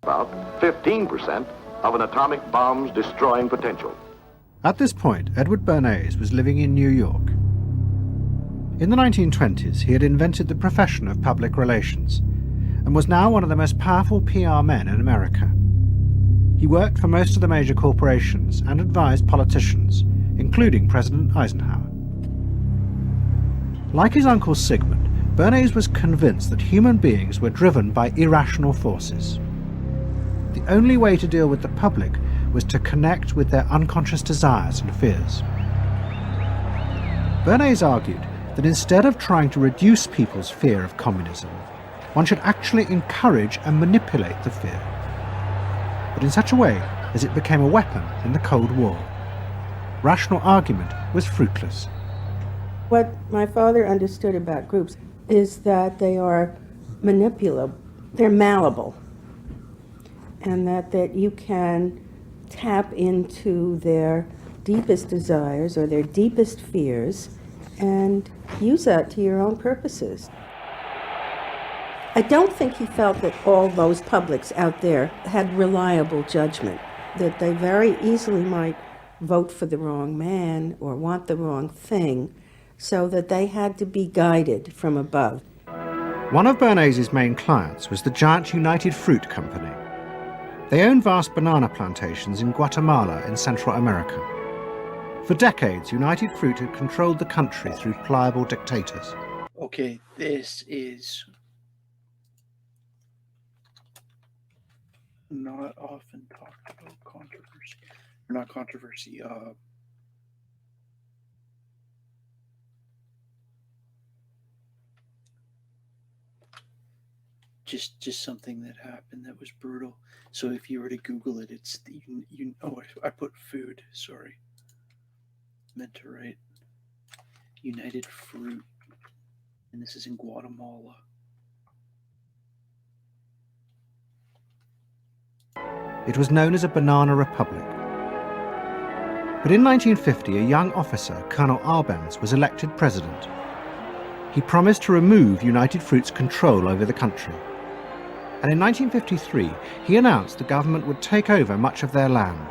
About 15% of an atomic bomb's destroying potential. At this point, Edward Bernays was living in New York. In the 1920s, he had invented the profession of public relations and was now one of the most powerful PR men in America. He worked for most of the major corporations and advised politicians, including President Eisenhower. Like his uncle Sigmund, Bernays was convinced that human beings were driven by irrational forces. The only way to deal with the public was to connect with their unconscious desires and fears. Bernays argued that instead of trying to reduce people's fear of communism, one should actually encourage and manipulate the fear, but in such a way as it became a weapon in the Cold War. Rational argument was fruitless. What my father understood about groups is that they are manipulable, they're malleable, and that you can tap into their deepest desires or their deepest fears and use that to your own purposes. I don't think he felt that all those publics out there had reliable judgment, that they very easily might vote for the wrong man or want the wrong thing, so that they had to be guided from above. One of Bernays' main clients was the giant United Fruit Company. They owned vast banana plantations in Guatemala in Central America. For decades, United Fruit had controlled the country through pliable dictators. Okay, this is not often talked about controversy. Or not controversy, just something that happened that was brutal. So if you were to Google it, it's the I put food, sorry. Meant to write United Fruit, and this is in Guatemala. It was known as a banana republic. But in 1950, a young officer, Colonel Arbenz, was elected president. He promised to remove United Fruit's control over the country. And in 1953, he announced the government would take over much of their land.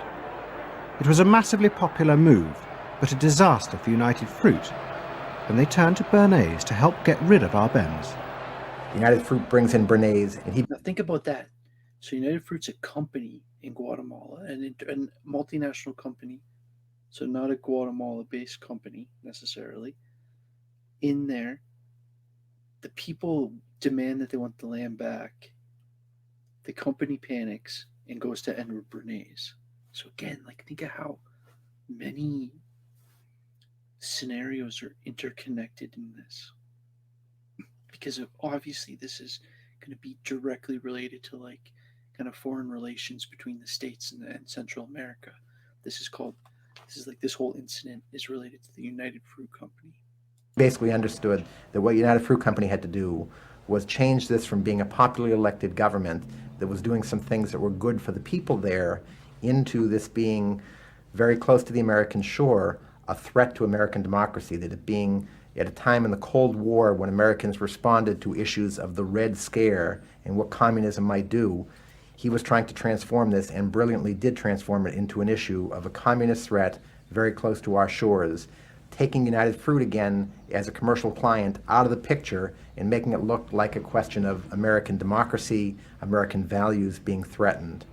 It was a massively popular move, but a disaster for United Fruit, and they turned to Bernays to help get rid of Arbenz. United Fruit brings in Bernays, and Now think about that. So United Fruit's a company in Guatemala, and a multinational company, so not a Guatemala-based company necessarily. In there, the people demand that they want the land back. The company panics and goes to Edward Bernays. So again, like, think of how many scenarios are interconnected in this, because obviously this is going to be directly related to like kind of foreign relations between the States and Central America. This is like this whole incident is related to the United Fruit Company. Basically understood that what United Fruit Company had to do was change this from being a popularly elected government that was doing some things that were good for the people there into this being very close to the American shore, a threat to American democracy, that it being at a time in the Cold War when Americans responded to issues of the Red Scare and what communism might do, he was trying to transform this, and brilliantly did transform it into an issue of a communist threat very close to our shores, taking United Fruit again as a commercial client out of the picture and making it look like a question of American democracy, American values being threatened.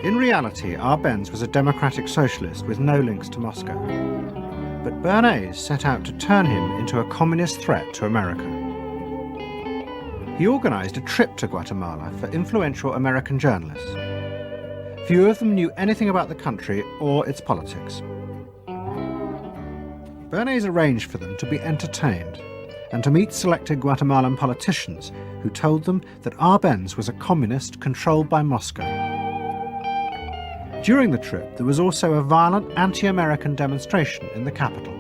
In reality, Arbenz was a democratic socialist with no links to Moscow. But Bernays set out to turn him into a communist threat to America. He organized a trip to Guatemala for influential American journalists. Few of them knew anything about the country or its politics. Bernays arranged for them to be entertained and to meet selected Guatemalan politicians who told them that Arbenz was a communist controlled by Moscow. During the trip, there was also a violent anti-American demonstration in the capital.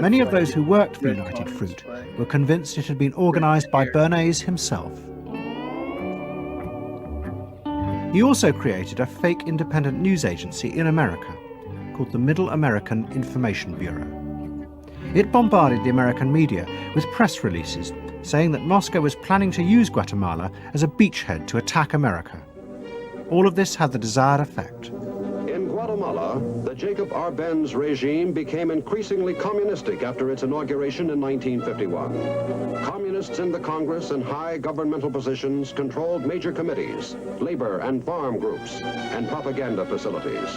Many of those who worked for United Fruit were convinced it had been organized by Bernays himself. He also created a fake independent news agency in America called the Middle American Information Bureau. It bombarded the American media with press releases saying that Moscow was planning to use Guatemala as a beachhead to attack America. All of this had the desired effect. In Guatemala, the Jacob Arbenz regime became increasingly communistic after its inauguration in 1951. Communists in the Congress and high governmental positions controlled major committees, labor and farm groups, and propaganda facilities.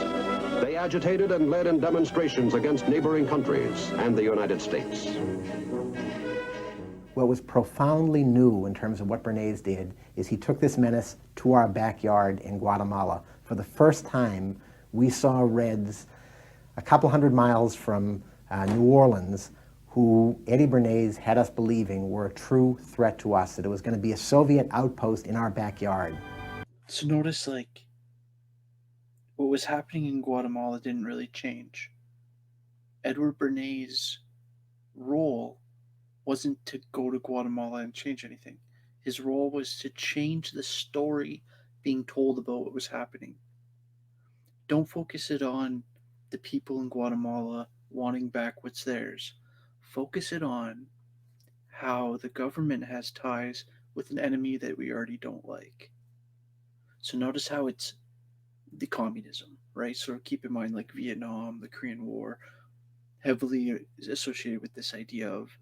They agitated and led in demonstrations against neighboring countries and the United States. What was profoundly new in terms of what Bernays did is he took this menace to our backyard in Guatemala. For the first time, we saw Reds a couple hundred miles from New Orleans who Eddie Bernays had us believing were a true threat to us, that it was going to be a Soviet outpost in our backyard. So notice, like, what was happening in Guatemala didn't really change. Edward Bernays' role wasn't to go to Guatemala and change anything. His role was to change the story being told about what was happening. Don't focus it on the people in Guatemala wanting back what's theirs. Focus it on how the government has ties with an enemy that we already don't like. So notice how it's the communism, right? So keep in mind, like Vietnam, the Korean War, heavily associated with this idea of,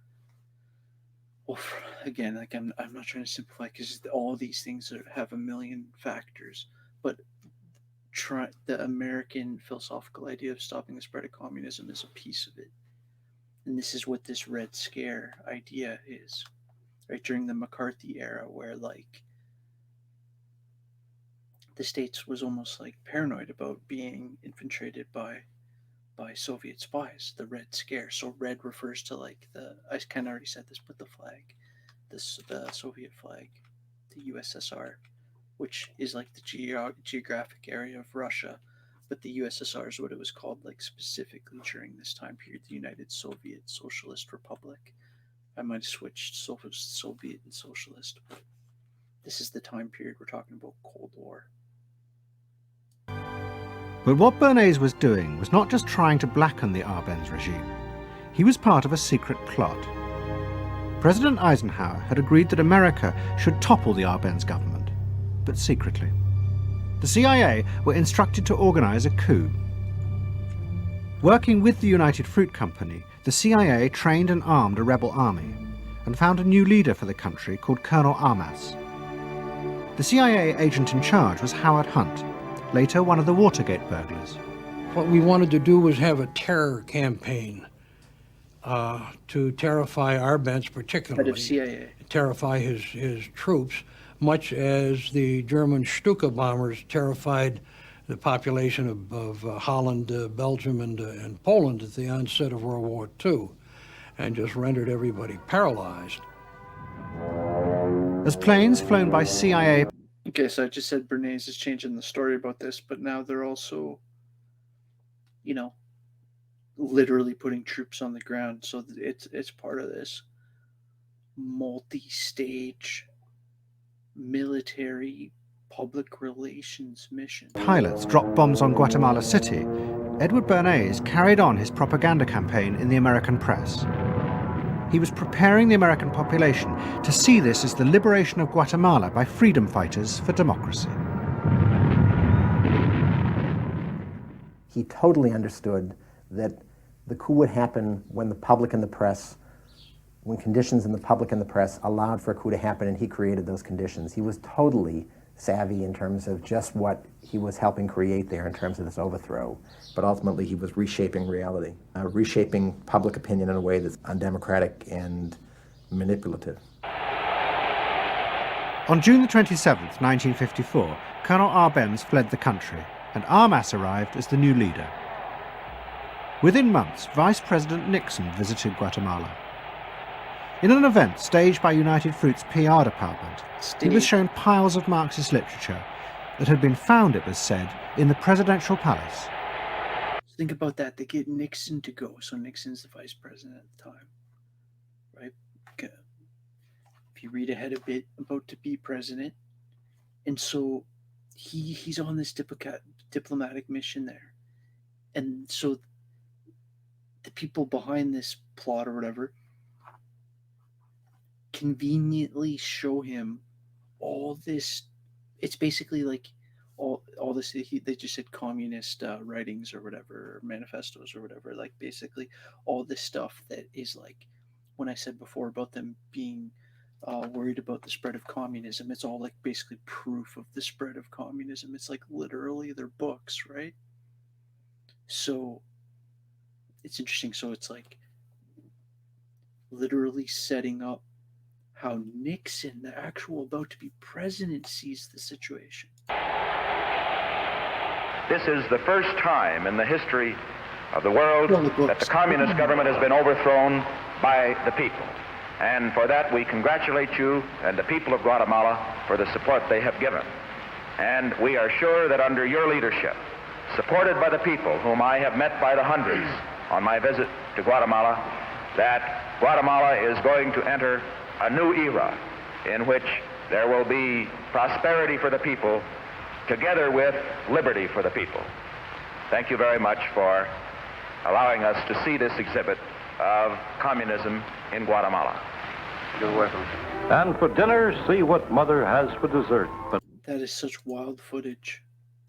well, again, like I'm not trying to simplify because all these things have a million factors, but the American philosophical idea of stopping the spread of communism is a piece of it. And this is what this Red Scare idea is, right? During the McCarthy era, where like the States was almost like paranoid about being infiltrated by Soviet spies, the Red Scare. So red refers to like I kind of already said this, but the flag, the Soviet flag, the USSR, which is like the geographic area of Russia, but the USSR is what it was called, like specifically during this time period, the United Soviet Socialist Republic. I might have switched Soviet and Socialist, but this is the time period we're talking about, Cold War. But what Bernays was doing was not just trying to blacken the Arbenz regime. He was part of a secret plot. President Eisenhower had agreed that America should topple the Arbenz government, but secretly. The CIA were instructed to organize a coup. Working with the United Fruit Company, the CIA trained and armed a rebel army and found a new leader for the country called Colonel Armas. The CIA agent in charge was Howard Hunt, later one of the Watergate burglars. What we wanted to do was have a terror campaign to terrify Arbenz particularly. Head of CIA. Terrify his troops, much as the German Stuka bombers terrified the population of Holland, Belgium, and Poland at the onset of World War II, and just rendered everybody paralyzed. As planes flown by CIA... Okay, so I just said Bernays is changing the story about this, but now they're also, literally putting troops on the ground. So it's part of this multi-stage military public relations mission. Pilots dropped bombs on Guatemala City. Edward Bernays carried on his propaganda campaign in the American press. He was preparing the American population to see this as the liberation of Guatemala by freedom fighters for democracy. He totally understood that the coup would happen when the public and the press, when conditions in the public and the press allowed for a coup to happen, and he created those conditions. He was totally savvy in terms of just what he was helping create there in terms of this overthrow. But ultimately, he was reshaping reality, reshaping public opinion in a way that's undemocratic and manipulative. On June the 27th, 1954, Colonel Arbenz fled the country, and Armas arrived as the new leader. Within months, Vice President Nixon visited Guatemala. In an event staged by United Fruit's PR department, he was shown piles of Marxist literature that had been found, it was said, in the presidential palace. Think about that. They get Nixon to go. So Nixon's the vice president at the time, right? If you read ahead a bit, about to be president. And so he's on this diplomatic mission there. And so the people behind this plot or whatever conveniently show him all this. It's basically like all this, they just said communist writings or whatever, or manifestos or whatever, like basically all this stuff that is like, when I said before about them being worried about the spread of communism, it's all like basically proof of the spread of communism. It's like literally their books, right? So it's interesting. So it's like literally setting up how Nixon, the actual about to be president, sees the situation. This is the first time in the history of the world that the communist government has been overthrown by the people. And for that, we congratulate you and the people of Guatemala for the support they have given. And we are sure that under your leadership, supported by the people whom I have met by the hundreds on my visit to Guatemala, that Guatemala is going to enter a new era in which there will be prosperity for the people together with liberty for the people. Thank you very much for allowing us to see this exhibit of communism in Guatemala. You're welcome. And for dinner, see what Mother has for dessert. That is such wild footage.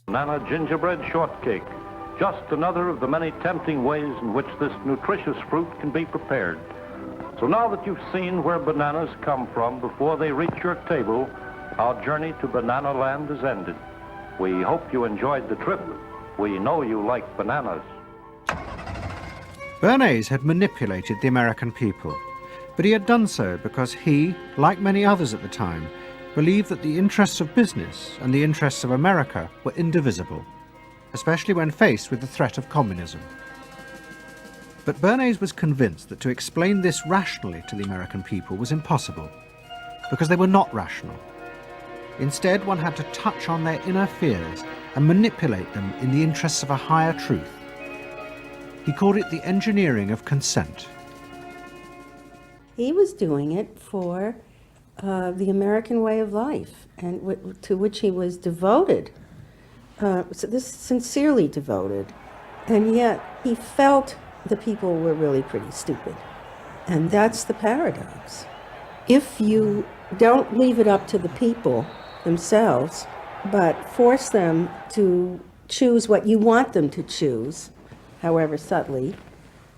Banana gingerbread shortcake. Just another of the many tempting ways in which this nutritious fruit can be prepared. So now that you've seen where bananas come from before they reach your table, our journey to Banana Land is ended. We hope you enjoyed the trip. We know you like bananas. Bernays had manipulated the American people, but he had done so because he, like many others at the time, believed that the interests of business and the interests of America were indivisible, especially when faced with the threat of communism. But Bernays was convinced that to explain this rationally to the American people was impossible, because they were not rational. Instead, one had to touch on their inner fears and manipulate them in the interests of a higher truth. He called it the engineering of consent. He was doing it for the American way of life, and to which he was devoted. So this sincerely devoted, and yet he felt the people were really pretty stupid. And that's the paradox. If you don't leave it up to the people themselves, but force them to choose what you want them to choose, however subtly,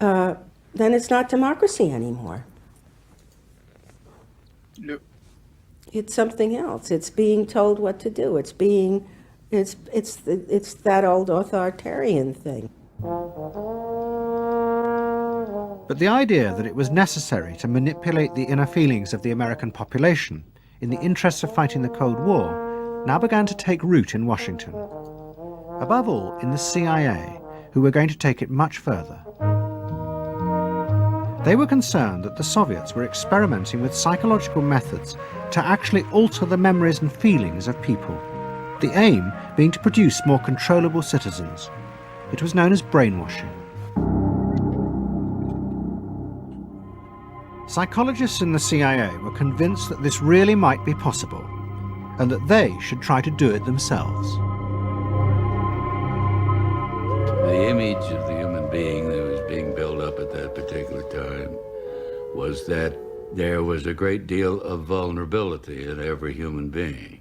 then it's not democracy anymore. Yep. It's something else. It's being told what to do. It's that old authoritarian thing. But the idea that it was necessary to manipulate the inner feelings of the American population in the interests of fighting the Cold War now began to take root in Washington. Above all, in the CIA, who were going to take it much further. They were concerned that the Soviets were experimenting with psychological methods to actually alter the memories and feelings of people, the aim being to produce more controllable citizens. It was known as brainwashing. Psychologists in the CIA were convinced that this really might be possible, and that they should try to do it themselves. The image of the human being that was being built up at that particular time was that there was a great deal of vulnerability in every human being,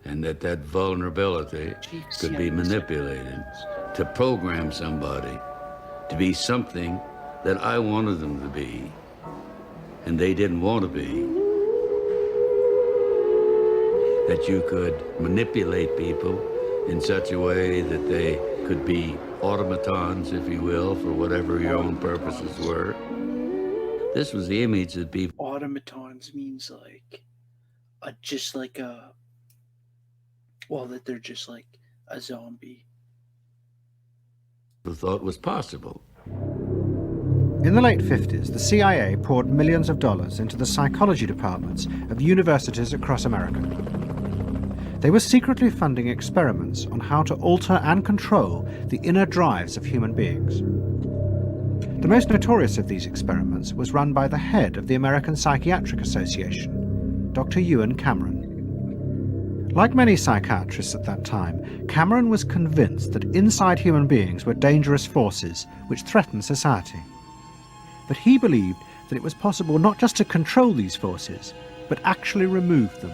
and that vulnerability could be manipulated to program somebody to be something that I wanted them to be, and they didn't want to be. that you could manipulate people in such a way that they could be automatons, if you will, for whatever your own purposes were. This was the image that people... Automatons means like, just like a, well, that they're just like a zombie. thought was possible. In the late 50s, the CIA poured millions of dollars into the psychology departments of universities across America. They were secretly funding experiments on how to alter and control the inner drives of human beings. The most notorious of these experiments was run by the head of the American Psychiatric Association, Dr. Ewan Cameron. Like many psychiatrists at that time, Cameron was convinced that inside human beings were dangerous forces which threatened society. But he believed that it was possible not just to control these forces, but actually remove them.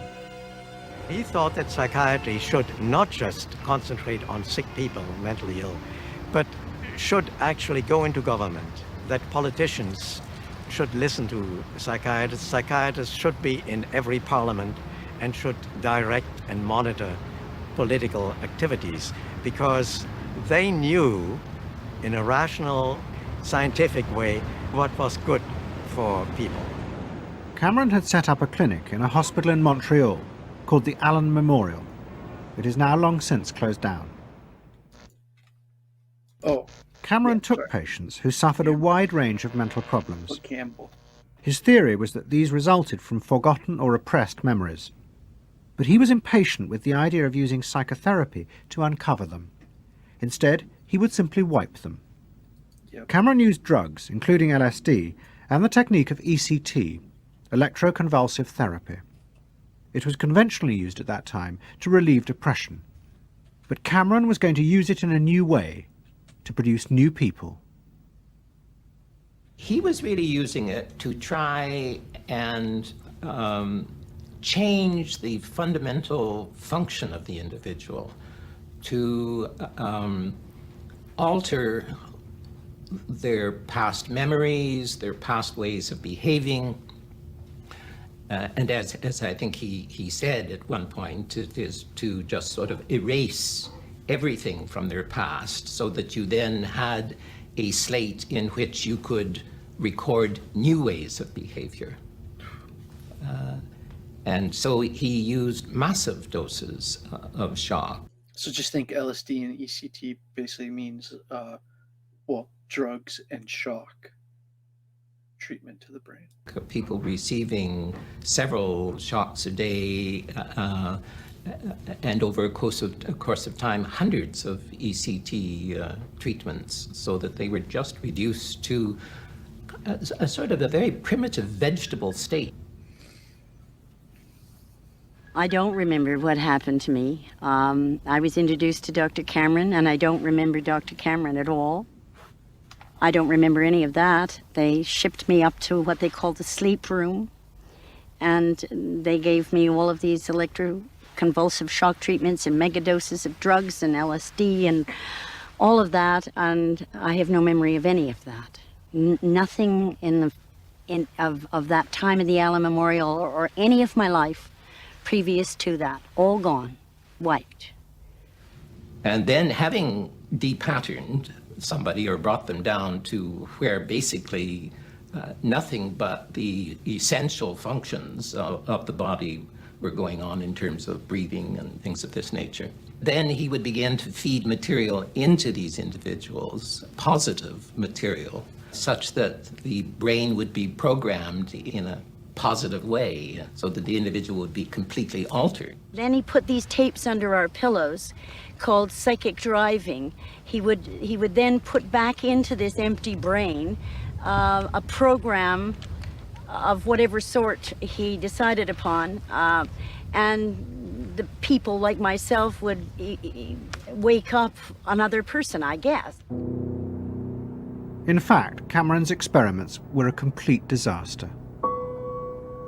He thought that psychiatry should not just concentrate on sick people, mentally ill, but should actually go into government, that politicians should listen to psychiatrists. Psychiatrists should be in every parliament and should direct and monitor political activities, because they knew in a rational, scientific way what was good for people. Cameron had set up a clinic in a hospital in Montreal called the Allen Memorial. It is now long since closed down. Cameron took patients who suffered a wide range of mental problems. His theory was that these resulted from forgotten or repressed memories. But he was impatient with the idea of using psychotherapy to uncover them. Instead, he would simply wipe them. Cameron used drugs, including LSD, and the technique of ECT, electroconvulsive therapy. It was conventionally used at that time to relieve depression. But Cameron was going to use it in a new way, to produce new people. He was really using it to try and change the fundamental function of the individual, to alter their past memories, their past ways of behaving. And as I think he said at one point, it is to just sort of erase everything from their past so that you then had a slate in which you could record new ways of behavior. And so he used massive doses of shock. So just think LSD and ECT basically means, well, drugs and shock treatment to the brain. People receiving several shocks a day, and over a course of time, hundreds of ECT treatments, so that they were just reduced to a sort of a very primitive vegetable state. I don't remember what happened to me. I was introduced to Dr. Cameron, and I don't remember Dr. Cameron at all. I don't remember any of that. They shipped me up to what they called the sleep room, and they gave me all of these electroconvulsive shock treatments and megadoses of drugs and LSD and all of that, and I have no memory of any of that. Nothing of that time of the Allen Memorial or any of my life previous to that. All gone, wiped. And then having depatterned somebody or brought them down to where basically nothing but the essential functions of the body were going on in terms of breathing and things of this nature. Then he would begin to feed material into these individuals, positive material, such that the brain would be programmed in a positive way, so that the individual would be completely altered. Then he put these tapes under our pillows called psychic driving. He would then put back into this empty brain a program of whatever sort he decided upon, and the people like myself would wake up another person, I guess. In fact, Cameron's experiments were a complete disaster.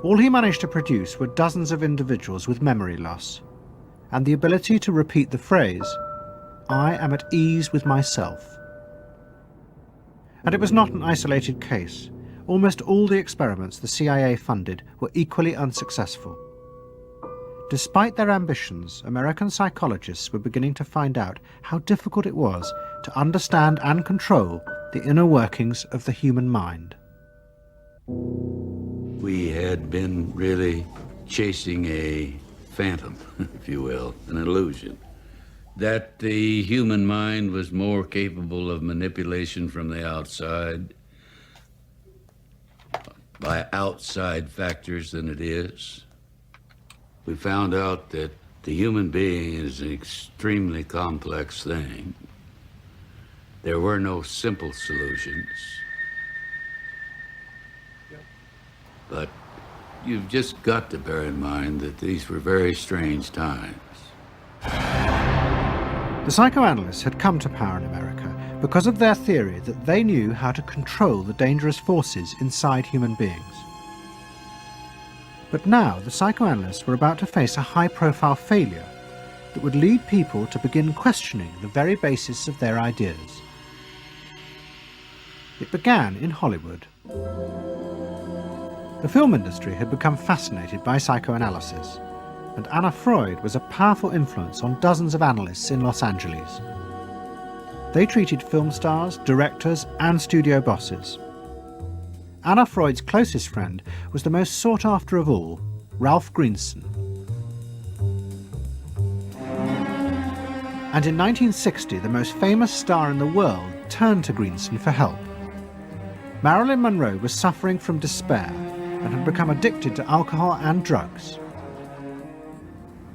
All he managed to produce were dozens of individuals with memory loss, and the ability to repeat the phrase, "I am at ease with myself." And it was not an isolated case. Almost all the experiments the CIA funded were equally unsuccessful. Despite their ambitions, American psychologists were beginning to find out how difficult it was to understand and control the inner workings of the human mind. We had been really chasing a phantom, if you will, an illusion, that the human mind was more capable of manipulation from the outside by outside factors than it is. We found out that the human being is an extremely complex thing. There were no simple solutions. But you've just got to bear in mind that these were very strange times. The psychoanalysts had come to power in America because of their theory that they knew how to control the dangerous forces inside human beings. But now the psychoanalysts were about to face a high-profile failure that would lead people to begin questioning the very basis of their ideas. It began in Hollywood. The film industry had become fascinated by psychoanalysis, and Anna Freud was a powerful influence on dozens of analysts in Los Angeles. They treated film stars, directors, and studio bosses. Anna Freud's closest friend was the most sought after of all, Ralph Greenson. And in 1960, the most famous star in the world turned to Greenson for help. Marilyn Monroe was suffering from despair and had become addicted to alcohol and drugs.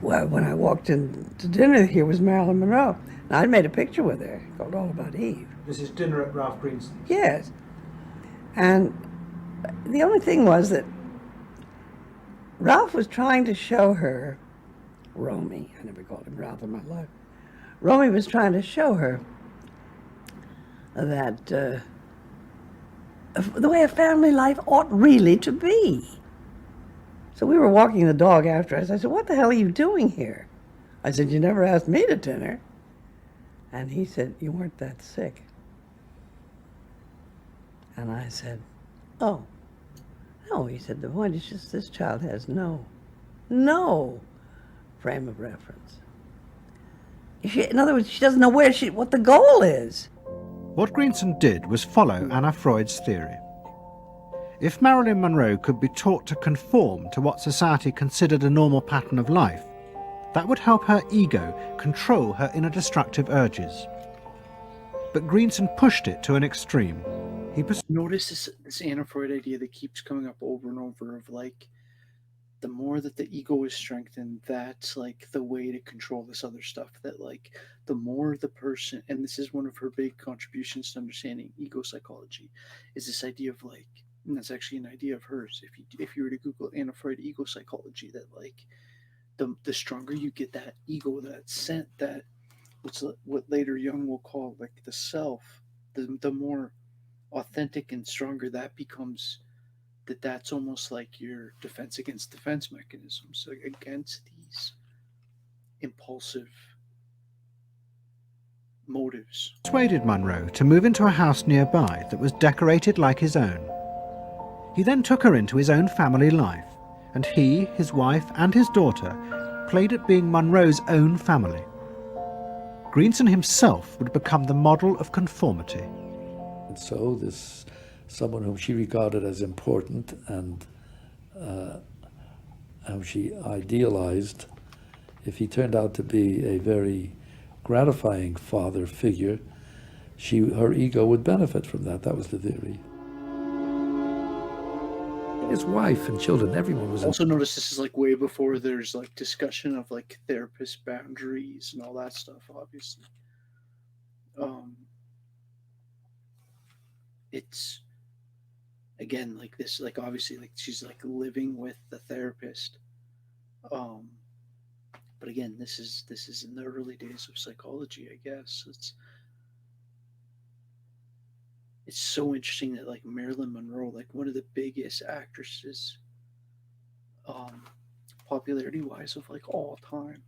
Well, when I walked in to dinner, here was Marilyn Monroe. And I'd made a picture with her called All About Eve. This is dinner at Ralph Greenson's. Yes. And the only thing was that Ralph was trying to show her, Romy, I never called him Ralph in my life. Romy was trying to show her that the way a family life ought really to be. So we were walking the dog after us. I said, "What the hell are you doing here?" I said, "You never asked me to dinner." And he said, "You weren't that sick." And I said, "Oh, no." He said, "The point is just this child has no frame of reference. In other words, she doesn't know what the goal is." What Greenson did was follow Anna Freud's theory. If Marilyn Monroe could be taught to conform to what society considered a normal pattern of life, that would help her ego control her inner destructive urges. But Greenson pushed it to an extreme. Notice this Anna Freud idea that keeps coming up over and over of like, the more that the ego is strengthened, that's like the way to control this other stuff. That like the more the person, and this is one of her big contributions to understanding ego psychology, is this idea of like, and that's actually an idea of hers. If you were to Google Anna Freud ego psychology, that like the stronger you get that ego, that scent, that what later Jung will call like the self, the more authentic and stronger that becomes. That's almost like your defense against defense mechanisms, against these impulsive motives. Persuaded Monroe to move into a house nearby that was decorated like his own. He then took her into his own family life, and he, his wife, and his daughter played at being Monroe's own family. Greenson himself would become the model of conformity. And so this someone whom she regarded as important and whom she idealized, if he turned out to be a very gratifying father figure, her ego would benefit from that. That was the theory. His wife and children, everyone was... Also notice this is like way before there's like discussion of like therapist boundaries and all that stuff, obviously. It's again like this, like obviously like she's like living with the therapist. But again, this is in the early days of psychology, I guess. It's so interesting that like Marilyn Monroe, like one of the biggest actresses, popularity wise of like all time,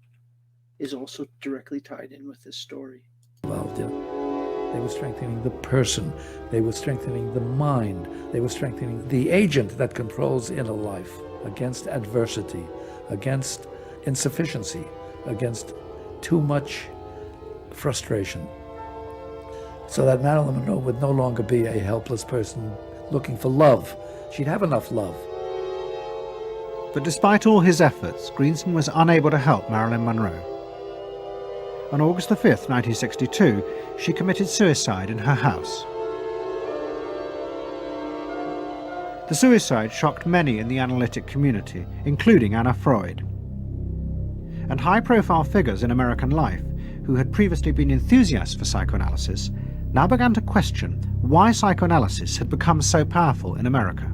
is also directly tied in with this story. Involved in. They were strengthening the person. They were strengthening the mind. They were strengthening the agent that controls inner life against adversity, against insufficiency, against too much frustration. So that Marilyn Monroe would no longer be a helpless person looking for love. She'd have enough love. But despite all his efforts, Greenson was unable to help Marilyn Monroe. On August the 5th, 1962, she committed suicide in her house. The suicide shocked many in the analytic community, including Anna Freud. And high-profile figures in American life, who had previously been enthusiasts for psychoanalysis, now began to question why psychoanalysis had become so powerful in America.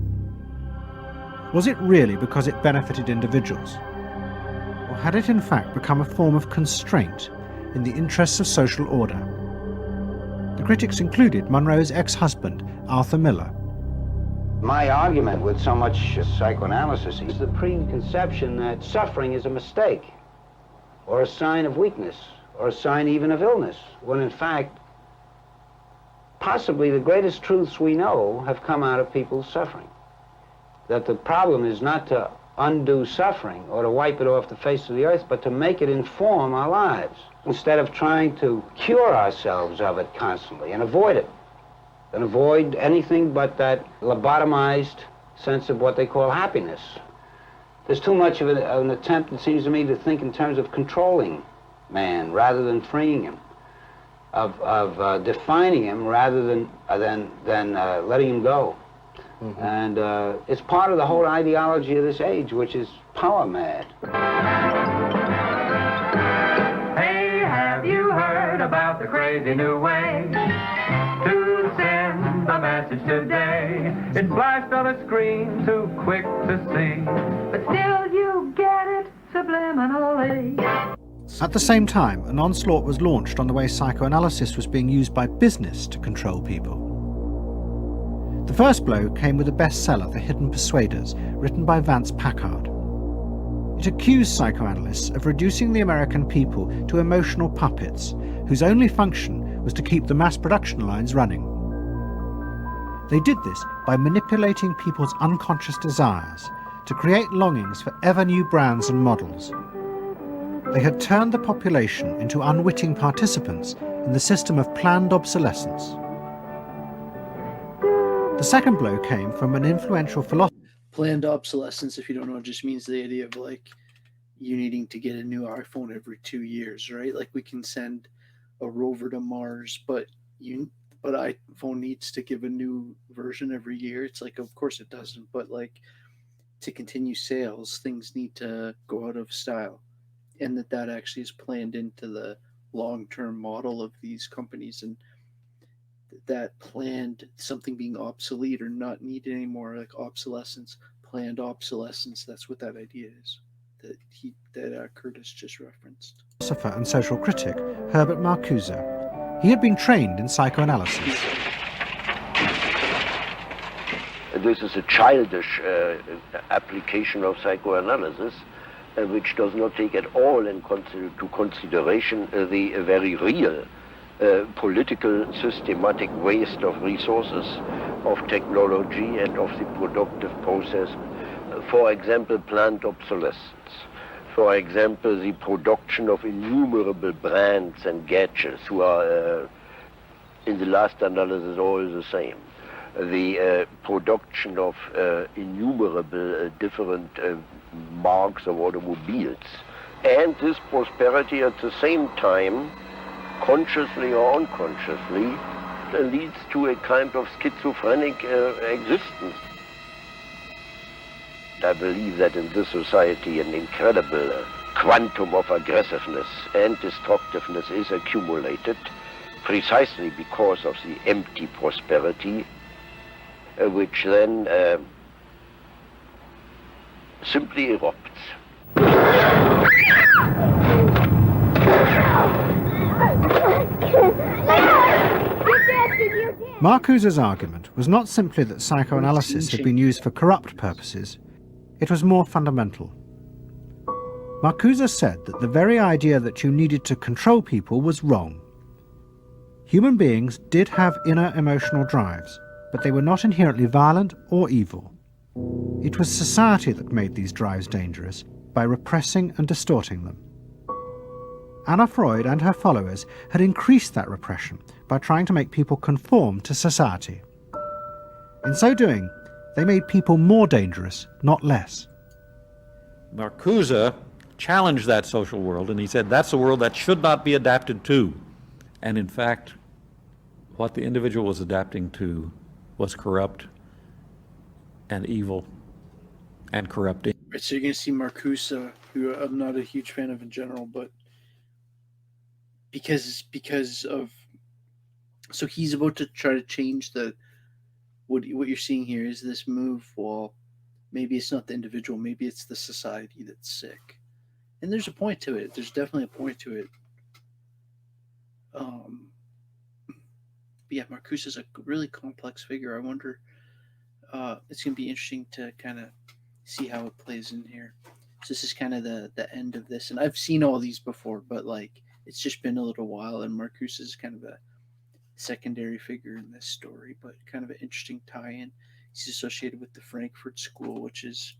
Was it really because it benefited individuals? Or had it in fact become a form of constraint in the interests of social order? The critics included Monroe's ex-husband, Arthur Miller. My argument with so much psychoanalysis is the preconception that suffering is a mistake, or a sign of weakness, or a sign even of illness, when in fact, possibly the greatest truths we know have come out of people's suffering. That the problem is not to undo suffering or to wipe it off the face of the earth, but to make it inform our lives, instead of trying to cure ourselves of it constantly and avoid it. And avoid anything but that lobotomized sense of what they call happiness. There's too much of an attempt, it seems to me, to think in terms of controlling man rather than freeing him, of defining him rather than letting him go. Mm-hmm. And it's part of the whole ideology of this age, which is power mad. Hey, have you heard about the crazy new way to send a message today? It's flashed on a screen, too quick to see, but still you get it subliminally. At the same time, an onslaught was launched on the way psychoanalysis was being used by business to control people. The first blow came with a bestseller, The Hidden Persuaders, written by Vance Packard. It accused psychoanalysts of reducing the American people to emotional puppets whose only function was to keep the mass production lines running. They did this by manipulating people's unconscious desires to create longings for ever new brands and models. They had turned the population into unwitting participants in the system of planned obsolescence. The second blow came from an influential philosopher. Planned obsolescence, if you don't know, just means the idea of like you needing to get a new iPhone every 2 years, right? Like we can send a rover to Mars, but iPhone needs to give a new version every year. It's like, of course it doesn't, but like to continue sales, things need to go out of style. And that actually is planned into the long-term model of these companies, and that planned something being obsolete or not needed anymore, like obsolescence, planned obsolescence. That's what that idea is that Curtis just referenced. Philosopher and social critic Herbert Marcuse. He had been trained in psychoanalysis. This is a childish application of psychoanalysis, which does not take at all into consideration the very real political systematic waste of resources, of technology and of the productive process. For example, planned obsolescence. For example, the production of innumerable brands and gadgets who are, in the last analysis, all the same. The production of innumerable different marks of automobiles. And this prosperity at the same time, consciously or unconsciously, leads to a kind of schizophrenic existence. I believe that in this society an incredible quantum of aggressiveness and destructiveness is accumulated precisely because of the empty prosperity, which then simply erupts. Marcuse's argument was not simply that psychoanalysis had been used for corrupt purposes, it was more fundamental. Marcuse said that the very idea that you needed to control people was wrong. Human beings did have inner emotional drives, but they were not inherently violent or evil. It was society that made these drives dangerous, by repressing and distorting them. Anna Freud and her followers had increased that repression by trying to make people conform to society. In so doing, they made people more dangerous, not less. Marcuse challenged that social world, and he said that's a world that should not be adapted to. And in fact, what the individual was adapting to was corrupt and evil and corrupting. Right, so you're going to see Marcuse, who I'm not a huge fan of in general, but because of, so he's about to try to change what you're seeing here is this move. Well, maybe it's not the individual, maybe it's the society that's sick, and there's a point to it. There's definitely a point to it. But yeah, Marcuse is a really complex figure. I wonder. It's going to be interesting to kind of see how it plays in here. So this is kind of the end of this, and I've seen all these before, but like it's just been a little while, and Marcuse is kind of a secondary figure in this story, but kind of an interesting tie-in. He's associated with the Frankfurt School, which is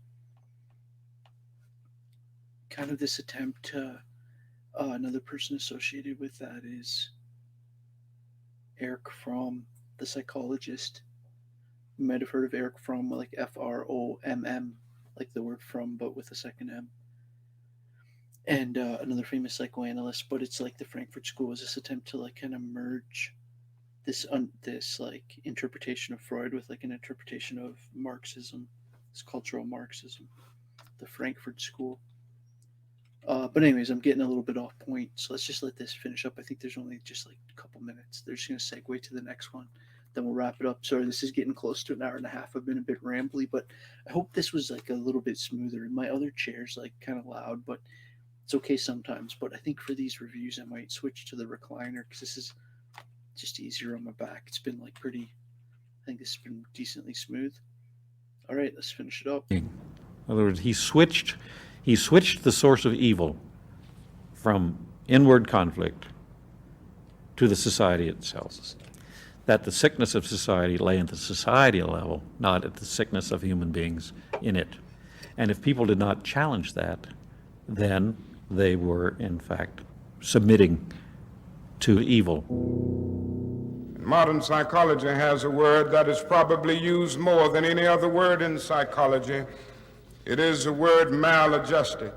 kind of this attempt to. Another person associated with that is Erich Fromm, the psychologist. You might have heard of Erich Fromm, like Fromm, like the word from, but with a second M. And another famous psychoanalyst, but it's like the Frankfurt School is this attempt to like kind of merge this like interpretation of Freud with like an interpretation of Marxism, this cultural Marxism, the Frankfurt School. But anyways, I'm getting a little bit off point, so let's just let this finish up. I think there's only just like a couple minutes. They're just going to segue to the next one. Then we'll wrap it up. Sorry, this is getting close to an hour and a half. I've been a bit rambly, but I hope this was like a little bit smoother. My other chair's like kind of loud, but it's okay sometimes. But I think for these reviews, I might switch to the recliner because this is just easier on my back. It's been like I think this has been decently smooth. All right, let's finish it up. In other words, he switched the source of evil from inward conflict to the society itself. That the sickness of society lay at the societal level, not at the sickness of human beings in it. And if people did not challenge that, then they were, in fact, submitting to evil. Modern psychology has a word that is probably used more than any other word in psychology. It is the word maladjusted.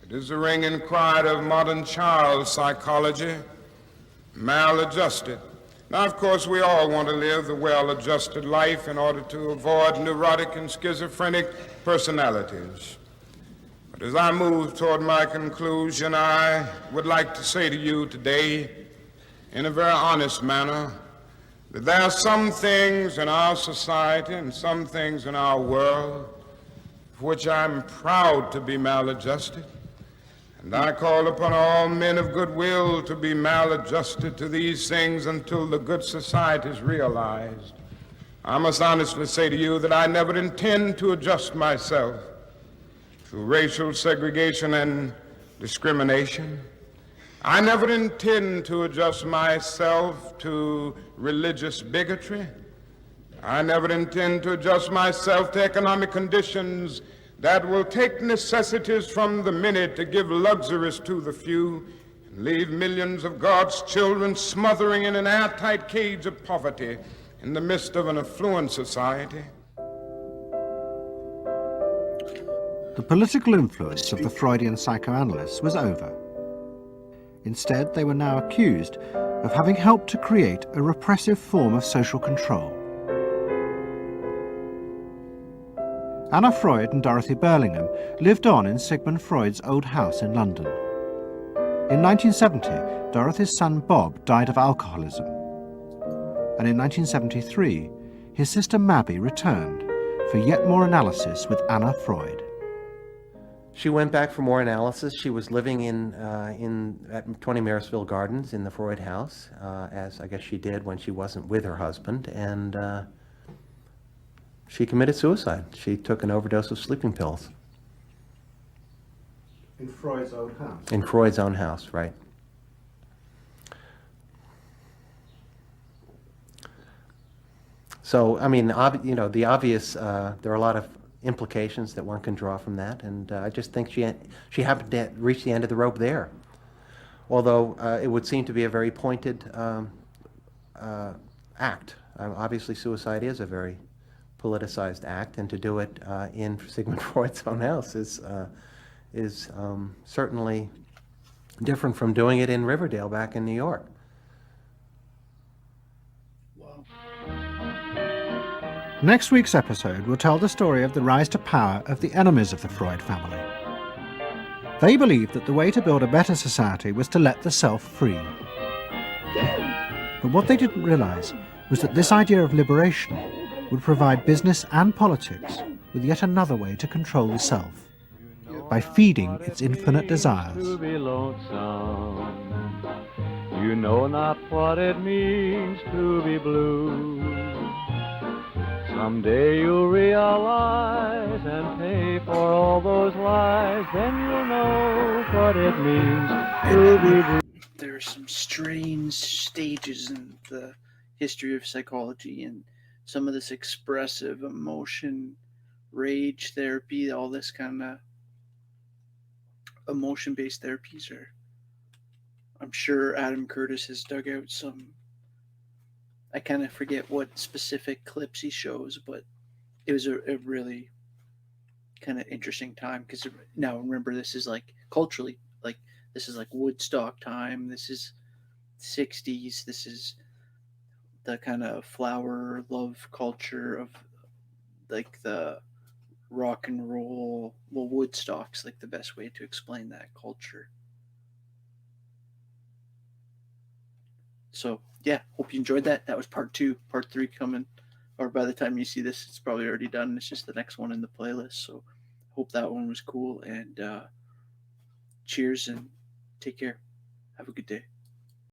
It is the ringing cry of modern child psychology, maladjusted. Now, of course, we all want to live the well-adjusted life in order to avoid neurotic and schizophrenic personalities. But as I move toward my conclusion, I would like to say to you today, in a very honest manner, that there are some things in our society and some things in our world for which I'm proud to be maladjusted. And I call upon all men of goodwill to be maladjusted to these things until the good society is realized. I must honestly say to you that I never intend to adjust myself to racial segregation and discrimination. I never intend to adjust myself to religious bigotry. I never intend to adjust myself to economic conditions that will take necessities from the many to give luxuries to the few and leave millions of God's children smothering in an airtight cage of poverty in the midst of an affluent society. The political influence of the Freudian psychoanalysts was over. Instead, they were now accused of having helped to create a repressive form of social control. Anna Freud and Dorothy Burlingham lived on in Sigmund Freud's old house in London. In 1970, Dorothy's son Bob died of alcoholism. And in 1973, his sister Mabby returned for yet more analysis with Anna Freud. She went back for more analysis. She was living at 20 Marisville Gardens in the Freud house, as I guess she did when she wasn't with her husband, and she committed suicide. She took an overdose of sleeping pills. In Freud's own house? In Freud's own house, right. So, I mean, the obvious, there are a lot of implications that one can draw from that, and I just think she happened to reach the end of the rope there. Although it would seem to be a very pointed act. Obviously, suicide is a very politicized act, and to do it in Sigmund Freud's own house is certainly different from doing it in Riverdale back in New York. Next week's episode will tell the story of the rise to power of the enemies of the Freud family. They believed that the way to build a better society was to let the self free. But what they didn't realize was that this idea of liberation would provide business and politics with yet another way to control the self, by feeding its infinite desires. To be lonesome. You know not what it means to be blue. Someday you'll realize and pay for all those lies. Then you'll know what it means to be blue. There are some strange stages in the history of psychology, and some of this expressive emotion, rage therapy, all this kind of emotion-based therapies are, I'm sure Adam Curtis has dug out some, I kind of forget what specific clips he shows, but it was a really kind of interesting time, because now remember, this is like culturally, like this is like Woodstock time, this is 60s, this is the kind of flower love culture of like the rock and roll. Well, Woodstock's like the best way to explain that culture. So yeah, hope you enjoyed that. That was part 2. Part 3 coming, or by the time you see this, it's probably already done. It's just the next one in the playlist. So hope that one was cool, and cheers and take care. Have a good day.